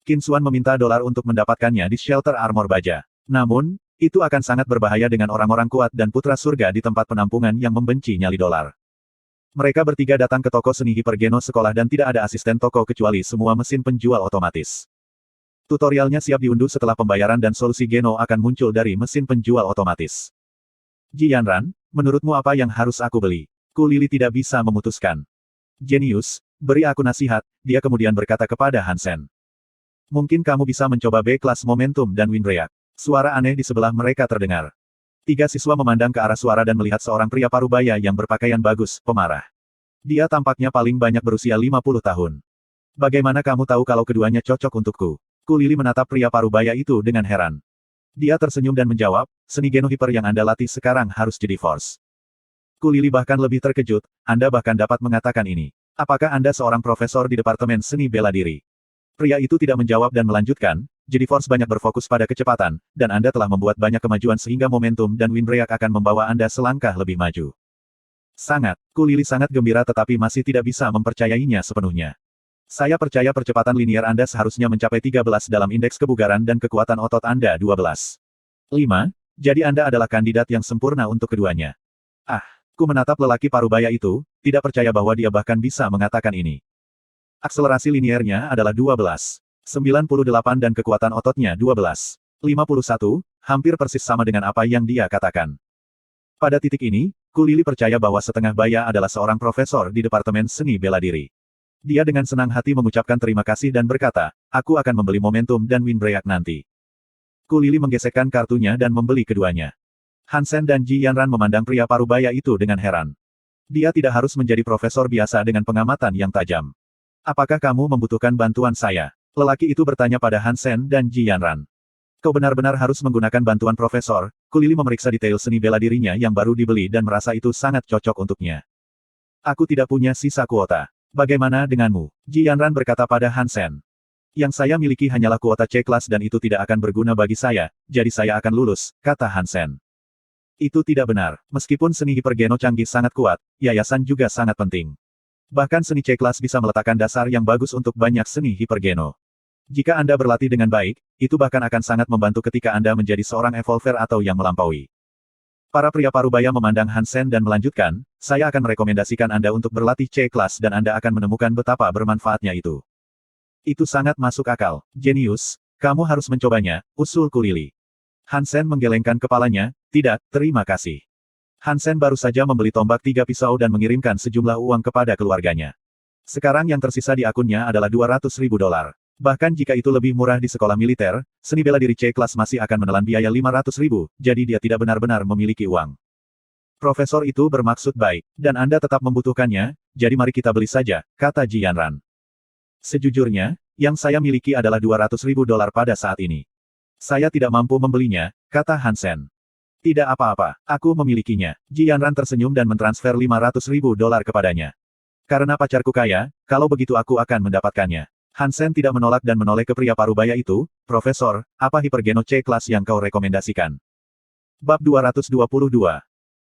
Qin Xuan meminta dolar untuk mendapatkannya di shelter armor baja. Namun, itu akan sangat berbahaya dengan orang-orang kuat dan putra surga di tempat penampungan yang membenci nyali dolar. Mereka bertiga datang ke toko seni hipergeno sekolah dan tidak ada asisten toko kecuali semua mesin penjual otomatis. Tutorialnya siap diunduh setelah pembayaran dan solusi geno akan muncul dari mesin penjual otomatis. Ji Yanran, menurutmu apa yang harus aku beli? Ku Lili tidak bisa memutuskan. Jenius, beri aku nasihat, dia kemudian berkata kepada Hansen. Mungkin kamu bisa mencoba B kelas momentum dan windbreak. Suara aneh di sebelah mereka terdengar. 3 siswa memandang ke arah suara dan melihat seorang pria parubaya yang berpakaian bagus, pemarah. Dia tampaknya paling banyak berusia 50 tahun. Bagaimana kamu tahu kalau keduanya cocok untukku? Ku Lili menatap pria parubaya itu dengan heran. Dia tersenyum dan menjawab, seni geno hiper yang Anda latih sekarang harus jadi force. Ku Lili bahkan lebih terkejut, Anda bahkan dapat mengatakan ini. Apakah Anda seorang profesor di Departemen Seni Bela Diri? Pria itu tidak menjawab dan melanjutkan, jadi Force banyak berfokus pada kecepatan, dan Anda telah membuat banyak kemajuan sehingga momentum dan windbreak akan membawa Anda selangkah lebih maju. Sangat, Ku Lili sangat gembira tetapi masih tidak bisa mempercayainya sepenuhnya. Saya percaya percepatan linier Anda seharusnya mencapai 13 dalam indeks kebugaran dan kekuatan otot Anda 12. 5. Jadi Anda adalah kandidat yang sempurna untuk keduanya. Ah, ku menatap lelaki parubaya itu, tidak percaya bahwa dia bahkan bisa mengatakan ini. Akselerasi liniernya adalah 12. 98 dan kekuatan ototnya 12. 51, hampir persis sama dengan apa yang dia katakan. Pada titik ini, Ku Lili percaya bahwa setengah baya adalah seorang profesor di Departemen Seni Bela Diri. Dia dengan senang hati mengucapkan terima kasih dan berkata, aku akan membeli momentum dan windbreak nanti. Ku Lili menggesekkan kartunya dan membeli keduanya. Hansen dan Ji Yanran memandang pria parubaya itu dengan heran. Dia tidak harus menjadi profesor biasa dengan pengamatan yang tajam. Apakah kamu membutuhkan bantuan saya? Lelaki itu bertanya pada Hansen dan Ji Yanran. Kau benar-benar harus menggunakan bantuan profesor. Ku Lili memeriksa detail seni bela dirinya yang baru dibeli dan merasa itu sangat cocok untuknya. Aku tidak punya sisa kuota. Bagaimana denganmu? Ji Yanran berkata pada Hansen. Yang saya miliki hanyalah kuota C kelas dan itu tidak akan berguna bagi saya, jadi saya akan lulus, kata Hansen. Itu tidak benar. Meskipun seni hipergeno canggih sangat kuat, yayasan juga sangat penting. Bahkan seni C kelas bisa meletakkan dasar yang bagus untuk banyak seni hipergeno. Jika Anda berlatih dengan baik, itu bahkan akan sangat membantu ketika Anda menjadi seorang evolver atau yang melampaui. Para pria parubaya memandang Hansen dan melanjutkan, saya akan merekomendasikan Anda untuk berlatih C kelas dan Anda akan menemukan betapa bermanfaatnya itu. Itu sangat masuk akal. Jenius, kamu harus mencobanya, usul Ku Lili. Hansen menggelengkan kepalanya, tidak, terima kasih. Hansen baru saja membeli tombak 3 pisau dan mengirimkan sejumlah uang kepada keluarganya. Sekarang yang tersisa di akunnya adalah 200.000 dolar. Bahkan jika itu lebih murah di sekolah militer, seni bela diri C kelas masih akan menelan biaya 500.000, jadi dia tidak benar-benar memiliki uang. Profesor itu bermaksud baik, dan Anda tetap membutuhkannya, jadi mari kita beli saja, kata Ji Yanran. Sejujurnya, yang saya miliki adalah $200.000 pada saat ini. Saya tidak mampu membelinya, kata Hansen. Tidak apa-apa, aku memilikinya. Ji Yanran tersenyum dan mentransfer $500.000 kepadanya. Karena pacarku kaya, kalau begitu aku akan mendapatkannya. Hansen tidak menolak dan menoleh ke pria parubaya itu, Profesor, apa hipergeno C-kelas yang kau rekomendasikan? Bab 222.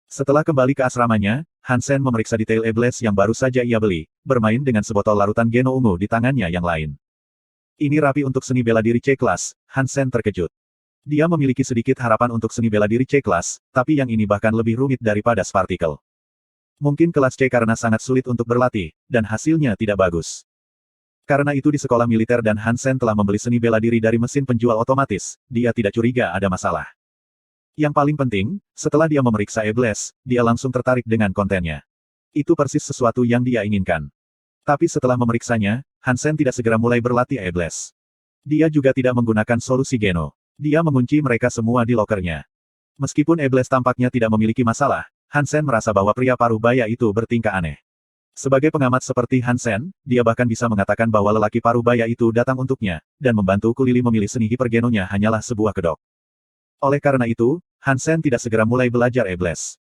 Setelah kembali ke asramanya, Hansen memeriksa detail E-Blast yang baru saja ia beli, bermain dengan sebotol larutan geno ungu di tangannya yang lain. Ini rapi untuk seni bela diri C-kelas, Hansen terkejut. Dia memiliki sedikit harapan untuk seni bela diri C-kelas, tapi yang ini bahkan lebih rumit daripada Spartikel. Mungkin kelas C karena sangat sulit untuk berlatih, dan hasilnya tidak bagus. Karena itu di sekolah militer dan Hansen telah membeli seni bela diri dari mesin penjual otomatis, dia tidak curiga ada masalah. Yang paling penting, setelah dia memeriksa E-Blast, dia langsung tertarik dengan kontennya. Itu persis sesuatu yang dia inginkan. Tapi setelah memeriksanya, Hansen tidak segera mulai berlatih E-Blast. Dia juga tidak menggunakan solusi Geno. Dia mengunci mereka semua di lokernya. Meskipun E-Blast tampaknya tidak memiliki masalah, Hansen merasa bahwa pria parubaya itu bertingkah aneh. Sebagai pengamat seperti Hansen, dia bahkan bisa mengatakan bahwa lelaki parubaya itu datang untuknya, dan membantu Kulili memilih seni hipergenonya hanyalah sebuah kedok. Oleh karena itu, Hansen tidak segera mulai belajar E-Blast.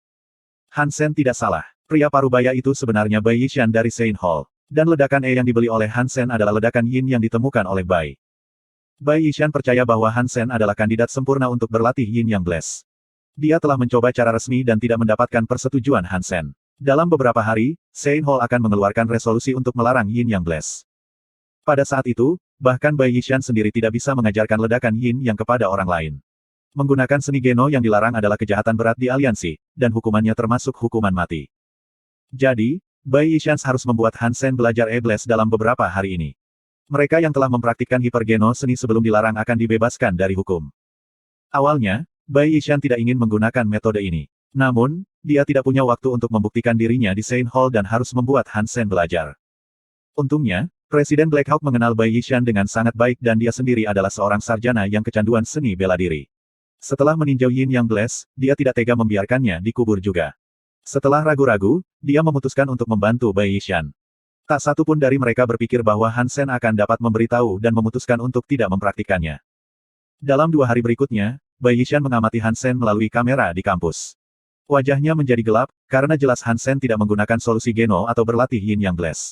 Hansen tidak salah. Pria parubaya itu sebenarnya Bai Yishan dari Saint Hall. Dan ledakan E yang dibeli oleh Hansen adalah ledakan Yin yang ditemukan oleh Bai. Bai Yishan percaya bahwa Hansen adalah kandidat sempurna untuk berlatih Yin Yang Blast. Dia telah mencoba cara resmi dan tidak mendapatkan persetujuan Hansen. Dalam beberapa hari, Saint Hall akan mengeluarkan resolusi untuk melarang Yin Yang Blast. Pada saat itu, bahkan Bai Yishan sendiri tidak bisa mengajarkan ledakan Yin Yang kepada orang lain. Menggunakan seni Geno yang dilarang adalah kejahatan berat di aliansi, dan hukumannya termasuk hukuman mati. Jadi, Bai Yishan harus membuat Hansen belajar E-Blast dalam beberapa hari ini. Mereka yang telah mempraktikkan hipergeno seni sebelum dilarang akan dibebaskan dari hukum. Awalnya, Bai Yishan tidak ingin menggunakan metode ini. Namun, dia tidak punya waktu untuk membuktikan dirinya di Saint Hall dan harus membuat Hansen belajar. Untungnya, Presiden Blackhawk mengenal Bai Yishan dengan sangat baik dan dia sendiri adalah seorang sarjana yang kecanduan seni bela diri. Setelah meninjau Yin Yang Blast, dia tidak tega membiarkannya dikubur juga. Setelah ragu-ragu, dia memutuskan untuk membantu Bai Yishan. Tak satu pun dari mereka berpikir bahwa Hansen akan dapat memberitahu dan memutuskan untuk tidak mempraktikkannya. Dalam 2 hari berikutnya, Bai Yishan mengamati Hansen melalui kamera di kampus. Wajahnya menjadi gelap, karena jelas Hansen tidak menggunakan solusi Geno atau berlatih Yin Yang Blast.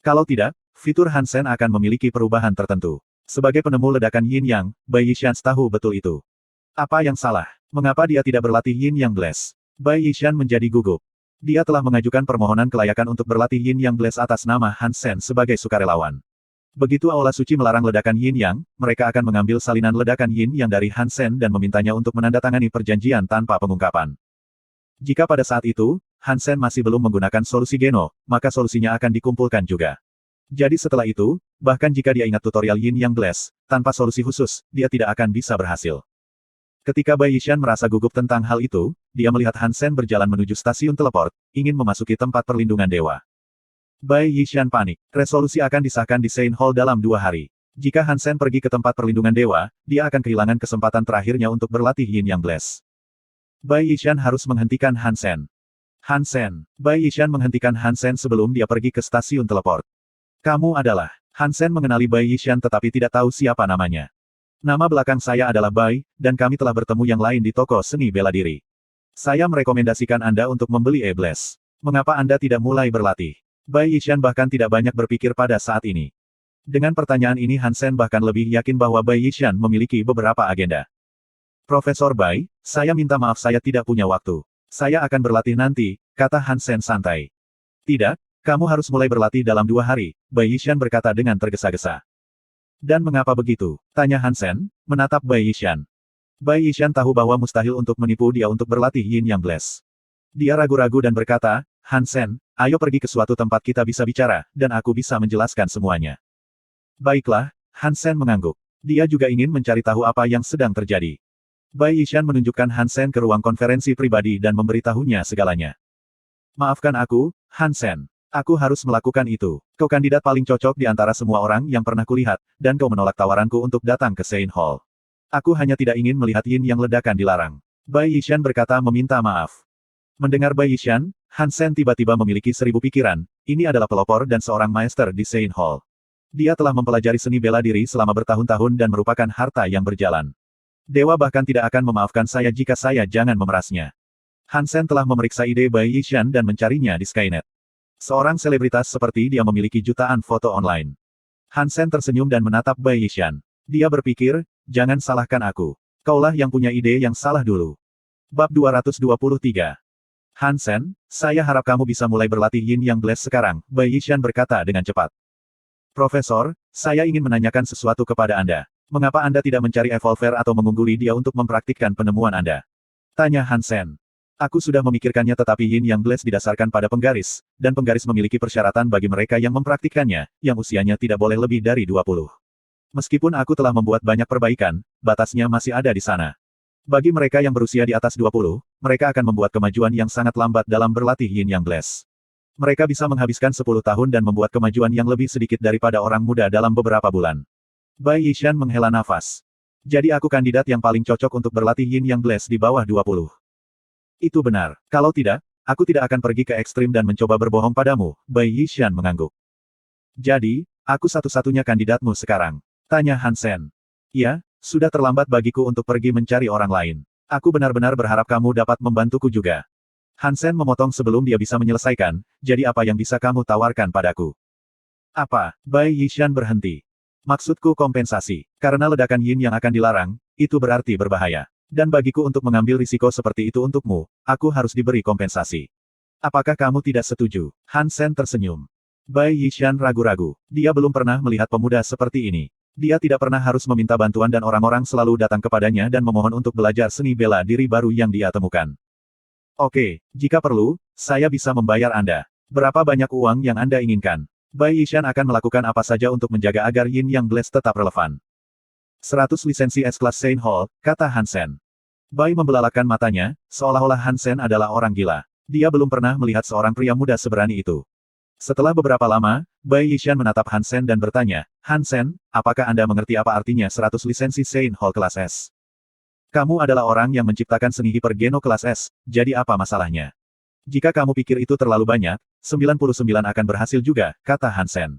Kalau tidak, fitur Hansen akan memiliki perubahan tertentu. Sebagai penemu ledakan Yin Yang, Bai Yishan tahu betul itu. Apa yang salah? Mengapa dia tidak berlatih Yin Yang Blast? Bai Yishan menjadi gugup. Dia telah mengajukan permohonan kelayakan untuk berlatih Yin Yang Blast atas nama Hansen sebagai sukarelawan. Begitu Aula Suci melarang ledakan Yin Yang, mereka akan mengambil salinan ledakan Yin Yang dari Hansen dan memintanya untuk menandatangani perjanjian tanpa pengungkapan. Jika pada saat itu, Hansen masih belum menggunakan solusi Geno, maka solusinya akan dikumpulkan juga. Jadi setelah itu, bahkan jika dia ingat tutorial Yin Yang Blast, tanpa solusi khusus, dia tidak akan bisa berhasil. Ketika Bai Yishan merasa gugup tentang hal itu, dia melihat Hansen berjalan menuju stasiun teleport, ingin memasuki tempat perlindungan dewa. Bai Yishan panik. Resolusi akan disahkan di Saint Hall dalam 2 hari. Jika Hansen pergi ke tempat perlindungan dewa, dia akan kehilangan kesempatan terakhirnya untuk berlatih Yin Yang Blast. Bai Yishan harus menghentikan Hansen. Bai Yishan menghentikan Hansen sebelum dia pergi ke stasiun teleport. Kamu adalah... Hansen mengenali Bai Yishan tetapi tidak tahu siapa namanya. Nama belakang saya adalah Bai, dan kami telah bertemu yang lain di toko seni bela diri. Saya merekomendasikan Anda untuk membeli E-Blast. Mengapa Anda tidak mulai berlatih? Bai Yishan bahkan tidak banyak berpikir pada saat ini. Dengan pertanyaan ini Hansen bahkan lebih yakin bahwa Bai Yishan memiliki beberapa agenda. Profesor Bai, saya minta maaf saya tidak punya waktu. Saya akan berlatih nanti, kata Hansen santai. Tidak, kamu harus mulai berlatih dalam 2 hari, Bai Yishan berkata dengan tergesa-gesa. Dan mengapa begitu? Tanya Hansen, menatap Bai Yishan. Bai Yishan tahu bahwa mustahil untuk menipu dia untuk berlatih Yin Yang Blast. Dia ragu-ragu dan berkata, Hansen, ayo pergi ke suatu tempat kita bisa bicara, dan aku bisa menjelaskan semuanya. Baiklah, Hansen mengangguk. Dia juga ingin mencari tahu apa yang sedang terjadi. Bai Yishan menunjukkan Hansen ke ruang konferensi pribadi dan memberitahunya segalanya. Maafkan aku, Hansen. Aku harus melakukan itu. Kau kandidat paling cocok di antara semua orang yang pernah kulihat, dan kau menolak tawaranku untuk datang ke Saint Hall. Aku hanya tidak ingin melihat Yin Yang ledakan dilarang. Bai Yishan berkata meminta maaf. Mendengar Bai Yishan, Han Sen tiba-tiba memiliki 1000 pikiran, ini adalah pelopor dan seorang maester di Sein Hall. Dia telah mempelajari seni bela diri selama bertahun-tahun dan merupakan harta yang berjalan. Dewa bahkan tidak akan memaafkan saya jika saya jangan memerasnya. Han Sen telah memeriksa ide Bai Yishan dan mencarinya di Skynet. Seorang selebritas seperti dia memiliki jutaan foto online. Han Sen tersenyum dan menatap Bai Yishan. Dia berpikir, jangan salahkan aku. Kaulah yang punya ide yang salah dulu. Bab 223. Han Sen, saya harap kamu bisa mulai berlatih Yin Yang Blast sekarang, Bai Yishan berkata dengan cepat. Profesor, saya ingin menanyakan sesuatu kepada Anda. Mengapa Anda tidak mencari evolver atau mengungguli dia untuk mempraktikkan penemuan Anda? Tanya Han Sen. Aku sudah memikirkannya tetapi Yin Yang Blast didasarkan pada penggaris, dan penggaris memiliki persyaratan bagi mereka yang mempraktikkannya, yang usianya tidak boleh lebih dari 20. Meskipun aku telah membuat banyak perbaikan, batasnya masih ada di sana. Bagi mereka yang berusia di atas 20, mereka akan membuat kemajuan yang sangat lambat dalam berlatih Yin Yang Blast. Mereka bisa menghabiskan 10 tahun dan membuat kemajuan yang lebih sedikit daripada orang muda dalam beberapa bulan. Bai Yishan menghela nafas. Jadi aku kandidat yang paling cocok untuk berlatih Yin Yang Blast di bawah 20. Itu benar. Kalau tidak, aku tidak akan pergi ke ekstrim dan mencoba berbohong padamu, Bai Yishan mengangguk. Jadi, aku satu-satunya kandidatmu sekarang. Tanya Han Sen. Iya, sudah terlambat bagiku untuk pergi mencari orang lain. Aku benar-benar berharap kamu dapat membantuku juga. Han Sen memotong sebelum dia bisa menyelesaikan, jadi apa yang bisa kamu tawarkan padaku? Apa? Bai Yishan berhenti. Maksudku kompensasi. Karena ledakan Yin yang akan dilarang, itu berarti berbahaya. Dan bagiku untuk mengambil risiko seperti itu untukmu, aku harus diberi kompensasi. Apakah kamu tidak setuju? Han Sen tersenyum. Bai Yishan ragu-ragu. Dia belum pernah melihat pemuda seperti ini. Dia tidak pernah harus meminta bantuan dan orang-orang selalu datang kepadanya dan memohon untuk belajar seni bela diri baru yang dia temukan. Oke, jika perlu, saya bisa membayar Anda. Berapa banyak uang yang Anda inginkan? Bai Yishan akan melakukan apa saja untuk menjaga agar Yin Yang Blast tetap relevan. 100 lisensi S-Class Sein Hall, kata Han Sen. Bai membelalakan matanya, seolah-olah Han Sen adalah orang gila. Dia belum pernah melihat seorang pria muda seberani itu. Setelah beberapa lama, Bai Yishan menatap Han Sen dan bertanya, Han Sen, apakah Anda mengerti apa artinya 100 lisensi Sein Hall kelas S? Kamu adalah orang yang menciptakan seni hipergeno kelas S, jadi apa masalahnya? Jika kamu pikir itu terlalu banyak, 99 akan berhasil juga, kata Han Sen.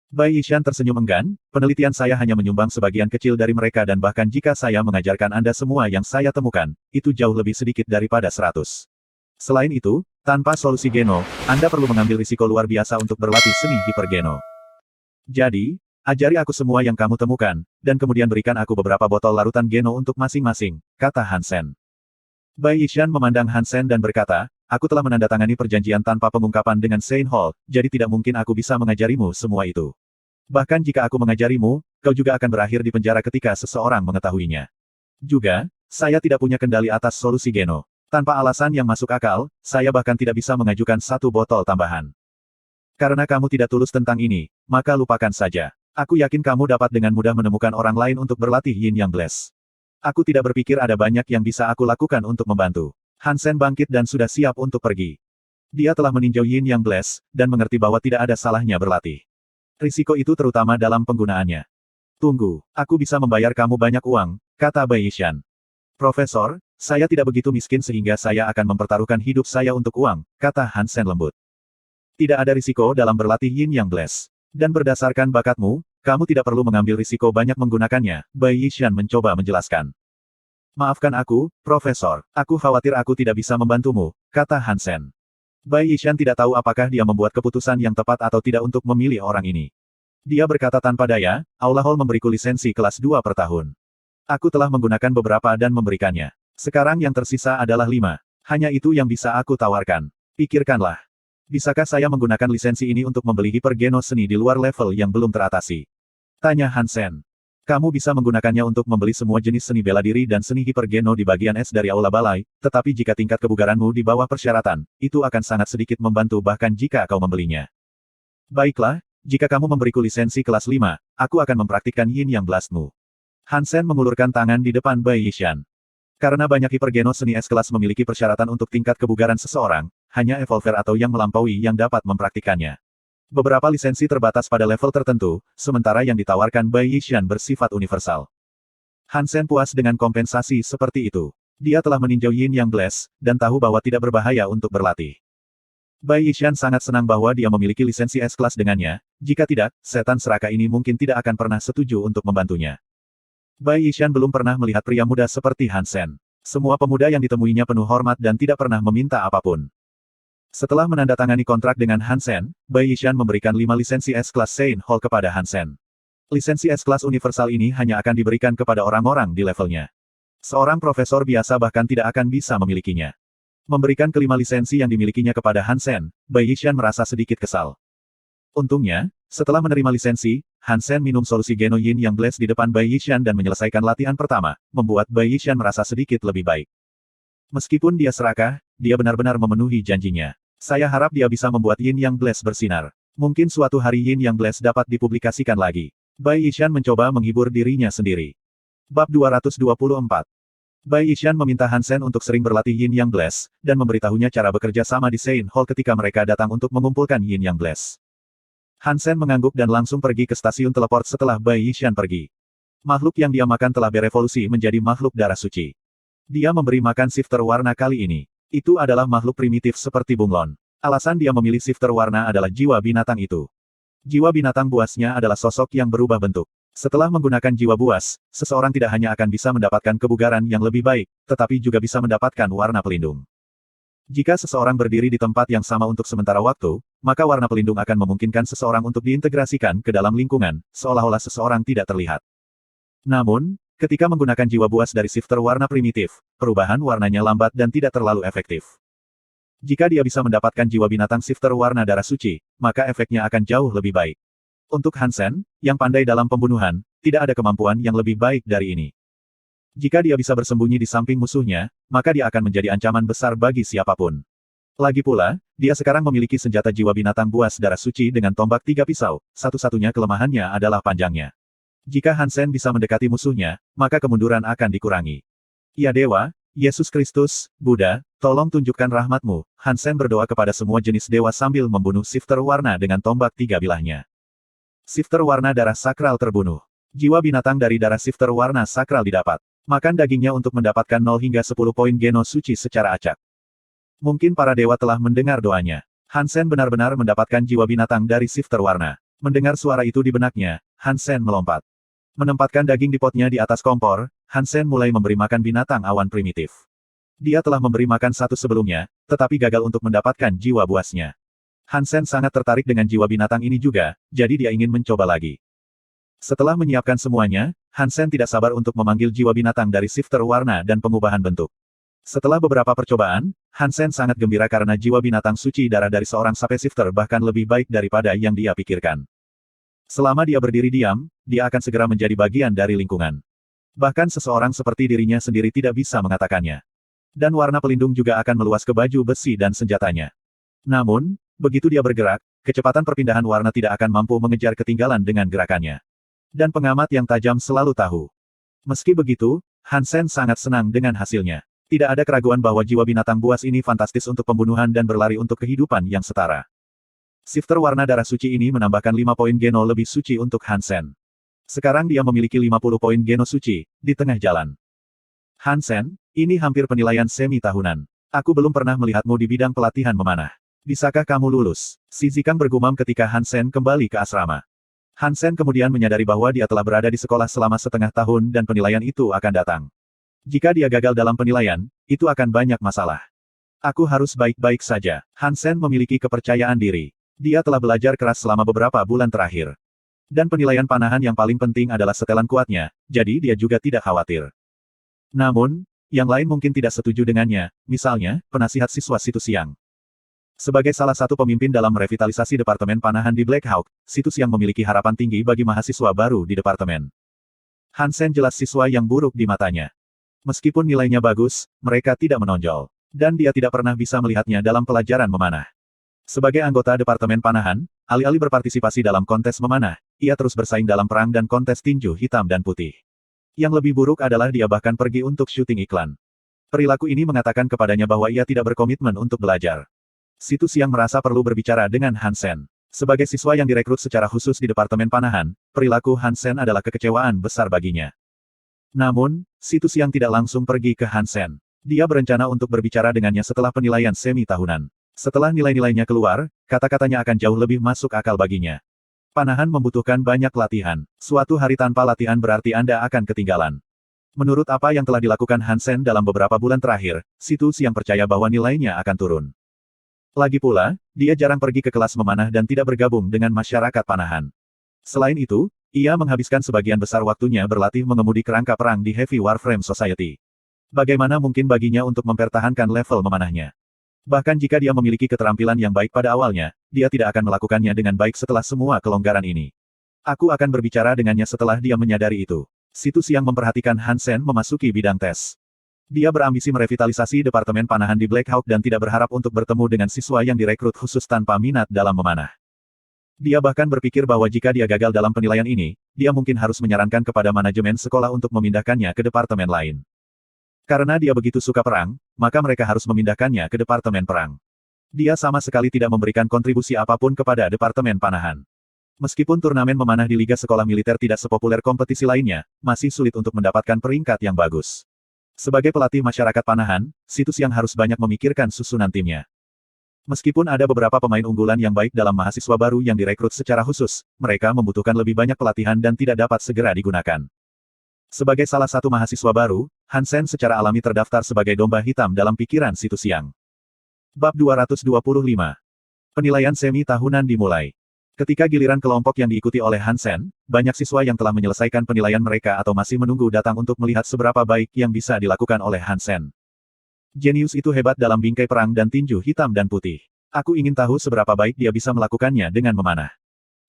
Bai Yishan tersenyum enggan, penelitian saya hanya menyumbang sebagian kecil dari mereka dan bahkan jika saya mengajarkan Anda semua yang saya temukan, itu jauh lebih sedikit daripada 100. Selain itu, tanpa solusi geno, Anda perlu mengambil risiko luar biasa untuk berlatih seni hipergeno. Jadi, ajari aku semua yang kamu temukan, dan kemudian berikan aku beberapa botol larutan geno untuk masing-masing, kata Han Sen. Bai Yishan memandang Han Sen dan berkata, aku telah menandatangani perjanjian tanpa pengungkapan dengan Sein Hall, jadi tidak mungkin aku bisa mengajarimu semua itu. Bahkan jika aku mengajarimu, kau juga akan berakhir di penjara ketika seseorang mengetahuinya. Juga, saya tidak punya kendali atas solusi geno. Tanpa alasan yang masuk akal, saya bahkan tidak bisa mengajukan satu botol tambahan. Karena kamu tidak tulus tentang ini, maka lupakan saja. Aku yakin kamu dapat dengan mudah menemukan orang lain untuk berlatih Yin Yang Blast. Aku tidak berpikir ada banyak yang bisa aku lakukan untuk membantu. Han Sen bangkit dan sudah siap untuk pergi. Dia telah meninjau Yin Yang Blast, dan mengerti bahwa tidak ada salahnya berlatih. Risiko itu terutama dalam penggunaannya. Tunggu, aku bisa membayar kamu banyak uang, kata Bai Yishan. Profesor, saya tidak begitu miskin sehingga saya akan mempertaruhkan hidup saya untuk uang, kata Han Sen lembut. Tidak ada risiko dalam berlatih Yin Yang Blast. Dan berdasarkan bakatmu, kamu tidak perlu mengambil risiko banyak menggunakannya, Bai Yishan mencoba menjelaskan. Maafkan aku, Profesor, aku khawatir aku tidak bisa membantumu, kata Han Sen. Bai Yishan tidak tahu apakah dia membuat keputusan yang tepat atau tidak untuk memilih orang ini. Dia berkata tanpa daya, Aula Hall memberiku lisensi kelas 2 per tahun. Aku telah menggunakan beberapa dan memberikannya. Sekarang yang tersisa adalah 5. Hanya itu yang bisa aku tawarkan. Pikirkanlah. Bisakah saya menggunakan lisensi ini untuk membeli hipergeno seni di luar level yang belum teratasi? Tanya Han Sen. Kamu bisa menggunakannya untuk membeli semua jenis seni bela diri dan seni hipergeno di bagian S dari Aula Balai, tetapi jika tingkat kebugaranmu di bawah persyaratan, itu akan sangat sedikit membantu bahkan jika kau membelinya. Baiklah, jika kamu memberiku lisensi kelas 5, aku akan mempraktikkan Yin Yang Blastmu. Han Sen mengulurkan tangan di depan Bai Yishan. Karena banyak hipergeno seni S-kelas memiliki persyaratan untuk tingkat kebugaran seseorang, hanya evolver atau yang melampaui yang dapat mempraktikannya. Beberapa lisensi terbatas pada level tertentu, sementara yang ditawarkan Bai Yishan bersifat universal. Han Sen puas dengan kompensasi seperti itu. Dia telah meninjau Yin Yang Blast, dan tahu bahwa tidak berbahaya untuk berlatih. Bai Yishan sangat senang bahwa dia memiliki lisensi S-Kelas dengannya, jika tidak, setan serakah ini mungkin tidak akan pernah setuju untuk membantunya. Bai Yishan belum pernah melihat pria muda seperti Han Sen. Semua pemuda yang ditemuinya penuh hormat dan tidak pernah meminta apapun. Setelah menandatangani kontrak dengan Han Sen, Bai Yishan memberikan 5 lisensi S-Kelas Sein Hall kepada Han Sen. Lisensi S-Kelas universal ini hanya akan diberikan kepada orang-orang di levelnya. Seorang profesor biasa bahkan tidak akan bisa memilikinya. Memberikan kelima lisensi yang dimilikinya kepada Han Sen, Bai Yishan merasa sedikit kesal. Untungnya, setelah menerima lisensi, Han Sen minum solusi Geno Yin Yang Blast di depan Bai Yishan dan menyelesaikan latihan pertama, membuat Bai Yishan merasa sedikit lebih baik. Meskipun dia serakah, dia benar-benar memenuhi janjinya. Saya harap dia bisa membuat Yin Yang Blast bersinar. Mungkin suatu hari Yin Yang Blast dapat dipublikasikan lagi. Bai Yishan mencoba menghibur dirinya sendiri. Bab 224. Bai Yishan meminta Han Sen untuk sering berlatih Yin Yang Blast, dan memberitahunya cara bekerja sama di Sein Hall ketika mereka datang untuk mengumpulkan Yin Yang Blast. Han Sen mengangguk dan langsung pergi ke stasiun teleport setelah Bai Yishan pergi. Makhluk yang dia makan telah berevolusi menjadi makhluk darah suci. Dia memberi makan shifter warna kali ini. Itu adalah makhluk primitif seperti bunglon. Alasan dia memilih shifter warna adalah jiwa binatang itu. Jiwa binatang buasnya adalah sosok yang berubah bentuk. Setelah menggunakan jiwa buas, seseorang tidak hanya akan bisa mendapatkan kebugaran yang lebih baik, tetapi juga bisa mendapatkan warna pelindung. Jika seseorang berdiri di tempat yang sama untuk sementara waktu, maka warna pelindung akan memungkinkan seseorang untuk diintegrasikan ke dalam lingkungan, seolah-olah seseorang tidak terlihat. Namun, ketika menggunakan jiwa buas dari shifter warna primitif, perubahan warnanya lambat dan tidak terlalu efektif. Jika dia bisa mendapatkan jiwa binatang shifter warna darah suci, maka efeknya akan jauh lebih baik. Untuk Han Sen, yang pandai dalam pembunuhan, tidak ada kemampuan yang lebih baik dari ini. Jika dia bisa bersembunyi di samping musuhnya, maka dia akan menjadi ancaman besar bagi siapapun. Lagi pula, dia sekarang memiliki senjata jiwa binatang buas darah suci dengan tombak 3 pisau, satu-satunya kelemahannya adalah panjangnya. Jika Han Sen bisa mendekati musuhnya, maka kemunduran akan dikurangi. Ya Dewa, Yesus Kristus, Buddha, tolong tunjukkan rahmatmu. Han Sen berdoa kepada semua jenis dewa sambil membunuh shifter warna dengan tombak 3 bilahnya. Shifter warna darah sakral terbunuh. Jiwa binatang dari darah shifter warna sakral didapat. Makan dagingnya untuk mendapatkan 0 hingga 10 poin geno suci secara acak. Mungkin para dewa telah mendengar doanya. Han Sen benar-benar mendapatkan jiwa binatang dari shifter warna. Mendengar suara itu di benaknya, Han Sen melompat. Menempatkan daging di potnya di atas kompor, Han Sen mulai memberi makan binatang awan primitif. Dia telah memberi makan satu sebelumnya, tetapi gagal untuk mendapatkan jiwa buasnya. Han Sen sangat tertarik dengan jiwa binatang ini juga, jadi dia ingin mencoba lagi. Setelah menyiapkan semuanya, Han Sen tidak sabar untuk memanggil jiwa binatang dari shifter warna dan pengubahan bentuk. Setelah beberapa percobaan, Han Sen sangat gembira karena jiwa binatang suci darah dari seorang sape shifter bahkan lebih baik daripada yang dia pikirkan. Selama dia berdiri diam, dia akan segera menjadi bagian dari lingkungan. Bahkan seseorang seperti dirinya sendiri tidak bisa mengatakannya. Dan warna pelindung juga akan meluas ke baju besi dan senjatanya. Namun, begitu dia bergerak, kecepatan perpindahan warna tidak akan mampu mengejar ketinggalan dengan gerakannya. Dan pengamat yang tajam selalu tahu. Meski begitu, Han Sen sangat senang dengan hasilnya. Tidak ada keraguan bahwa jiwa binatang buas ini fantastis untuk pembunuhan dan berlari untuk kehidupan yang setara. Shifter warna darah suci ini menambahkan 5 poin geno lebih suci untuk Han Sen. Sekarang dia memiliki 50 poin geno suci, di tengah jalan. Han Sen, ini hampir penilaian semi tahunan. Aku belum pernah melihatmu di bidang pelatihan memanah. Bisakah kamu lulus? Si Zikang bergumam ketika Han Sen kembali ke asrama. Han Sen kemudian menyadari bahwa dia telah berada di sekolah selama setengah tahun dan penilaian itu akan datang. Jika dia gagal dalam penilaian, itu akan banyak masalah. Aku harus baik-baik saja. Han Sen memiliki kepercayaan diri. Dia telah belajar keras selama beberapa bulan terakhir. Dan penilaian panahan yang paling penting adalah setelan kuatnya, jadi dia juga tidak khawatir. Namun, yang lain mungkin tidak setuju dengannya, misalnya, penasihat siswa situs siang. Sebagai salah satu pemimpin dalam revitalisasi Departemen Panahan di Black Hawk, situs yang memiliki harapan tinggi bagi mahasiswa baru di departemen. Han Sen jelas siswa yang buruk di matanya. Meskipun nilainya bagus, mereka tidak menonjol. Dan dia tidak pernah bisa melihatnya dalam pelajaran memanah. Sebagai anggota Departemen Panahan, alih-alih berpartisipasi dalam kontes memanah, ia terus bersaing dalam perang dan kontes tinju hitam dan putih. Yang lebih buruk adalah dia bahkan pergi untuk syuting iklan. Perilaku ini mengatakan kepadanya bahwa ia tidak berkomitmen untuk belajar. Situs yang merasa perlu berbicara dengan Han Sen. Sebagai siswa yang direkrut secara khusus di Departemen Panahan, perilaku Han Sen adalah kekecewaan besar baginya. Namun, situs yang tidak langsung pergi ke Han Sen. Dia berencana untuk berbicara dengannya setelah penilaian semi tahunan. Setelah nilai-nilainya keluar, kata-katanya akan jauh lebih masuk akal baginya. Panahan membutuhkan banyak latihan. Suatu hari tanpa latihan berarti Anda akan ketinggalan. Menurut apa yang telah dilakukan Hansen dalam beberapa bulan terakhir, Situ Xiang percaya bahwa nilainya akan turun. Lagi pula, dia jarang pergi ke kelas memanah dan tidak bergabung dengan masyarakat panahan. Selain itu, ia menghabiskan sebagian besar waktunya berlatih mengemudi kerangka perang di Heavy Warframe Society. Bagaimana mungkin baginya untuk mempertahankan level memanahnya? Bahkan jika dia memiliki keterampilan yang baik pada awalnya, dia tidak akan melakukannya dengan baik setelah semua kelonggaran ini. Aku akan berbicara dengannya setelah dia menyadari itu. Situ Xiang memperhatikan Hansen memasuki bidang tes. Dia berambisi merevitalisasi Departemen Panahan di Black Hawk dan tidak berharap untuk bertemu dengan siswa yang direkrut khusus tanpa minat dalam memanah. Dia bahkan berpikir bahwa jika dia gagal dalam penilaian ini, dia mungkin harus menyarankan kepada manajemen sekolah untuk memindahkannya ke departemen lain. Karena dia begitu suka perang, maka mereka harus memindahkannya ke departemen perang. Dia sama sekali tidak memberikan kontribusi apapun kepada departemen panahan. Meskipun turnamen memanah di Liga Sekolah Militer tidak sepopuler kompetisi lainnya, masih sulit untuk mendapatkan peringkat yang bagus. Sebagai pelatih masyarakat panahan, Situ Xiang harus banyak memikirkan susunan timnya. Meskipun ada beberapa pemain unggulan yang baik dalam mahasiswa baru yang direkrut secara khusus, mereka membutuhkan lebih banyak pelatihan dan tidak dapat segera digunakan. Sebagai salah satu mahasiswa baru, Hansen secara alami terdaftar sebagai domba hitam dalam pikiran Situ Xiang. Bab 225. Penilaian semi tahunan dimulai. Ketika giliran kelompok yang diikuti oleh Hansen, banyak siswa yang telah menyelesaikan penilaian mereka atau masih menunggu datang untuk melihat seberapa baik yang bisa dilakukan oleh Hansen. Jenius itu hebat dalam bingkai perang dan tinju hitam dan putih. Aku ingin tahu seberapa baik dia bisa melakukannya dengan memanah.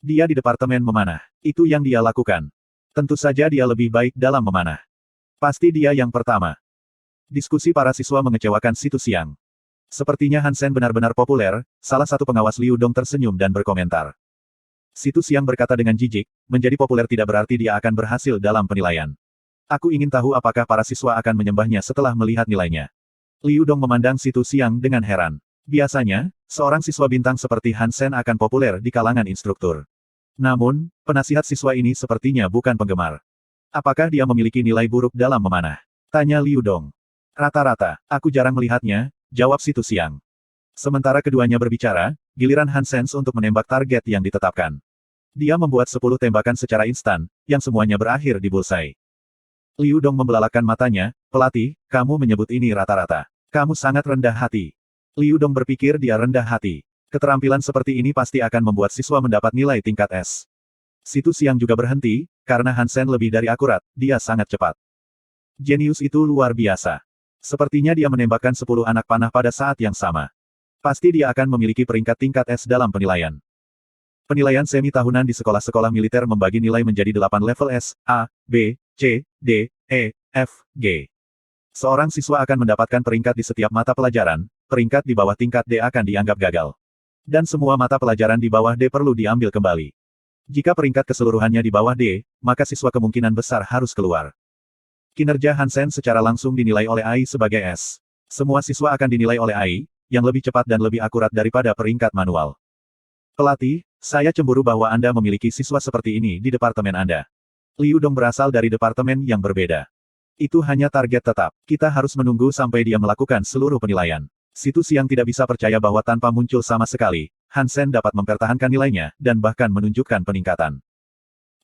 Dia di departemen memanah. Itu yang dia lakukan. Tentu saja dia lebih baik dalam memanah. Pasti dia yang pertama. Diskusi para siswa mengecewakan Situ Xiang. Sepertinya Hansen benar-benar populer, salah satu pengawas Liu Dong tersenyum dan berkomentar. Situ Xiang berkata dengan jijik, menjadi populer tidak berarti dia akan berhasil dalam penilaian. Aku ingin tahu apakah para siswa akan menyembahnya setelah melihat nilainya. Liu Dong memandang Situ Xiang dengan heran. Biasanya, seorang siswa bintang seperti Hansen akan populer di kalangan instruktur. Namun, penasihat siswa ini sepertinya bukan penggemar. Apakah dia memiliki nilai buruk dalam memanah? Tanya Liu Dong. Rata-rata, aku jarang melihatnya, jawab Situ Xiang. Sementara keduanya berbicara, giliran Hansen untuk menembak target yang ditetapkan. Dia membuat 10 tembakan secara instan, yang semuanya berakhir di bullseye. Liu Dong membelalakan matanya, pelatih, kamu menyebut ini rata-rata. Kamu sangat rendah hati. Liu Dong berpikir dia rendah hati. Keterampilan seperti ini pasti akan membuat siswa mendapat nilai tingkat S. Situ Xiang juga berhenti, karena Hansen lebih dari akurat, dia sangat cepat. Jenius itu luar biasa. Sepertinya dia menembakkan 10 anak panah pada saat yang sama. Pasti dia akan memiliki peringkat tingkat S dalam penilaian. Penilaian semi tahunan di sekolah-sekolah militer membagi nilai menjadi 8 level S, A, B, C, D, E, F, G. Seorang siswa akan mendapatkan peringkat di setiap mata pelajaran, peringkat di bawah tingkat D akan dianggap gagal. Dan semua mata pelajaran di bawah D perlu diambil kembali. Jika peringkat keseluruhannya di bawah D, maka siswa kemungkinan besar harus keluar. Kinerja Hansen secara langsung dinilai oleh AI sebagai S. Semua siswa akan dinilai oleh AI, yang lebih cepat dan lebih akurat daripada peringkat manual. Pelatih, saya cemburu bahwa Anda memiliki siswa seperti ini di departemen Anda. Liu Dong berasal dari departemen yang berbeda. Itu hanya target tetap. Kita harus menunggu sampai dia melakukan seluruh penilaian. Situ Xiang tidak bisa percaya bahwa tanpa muncul sama sekali, Hansen dapat mempertahankan nilainya, dan bahkan menunjukkan peningkatan.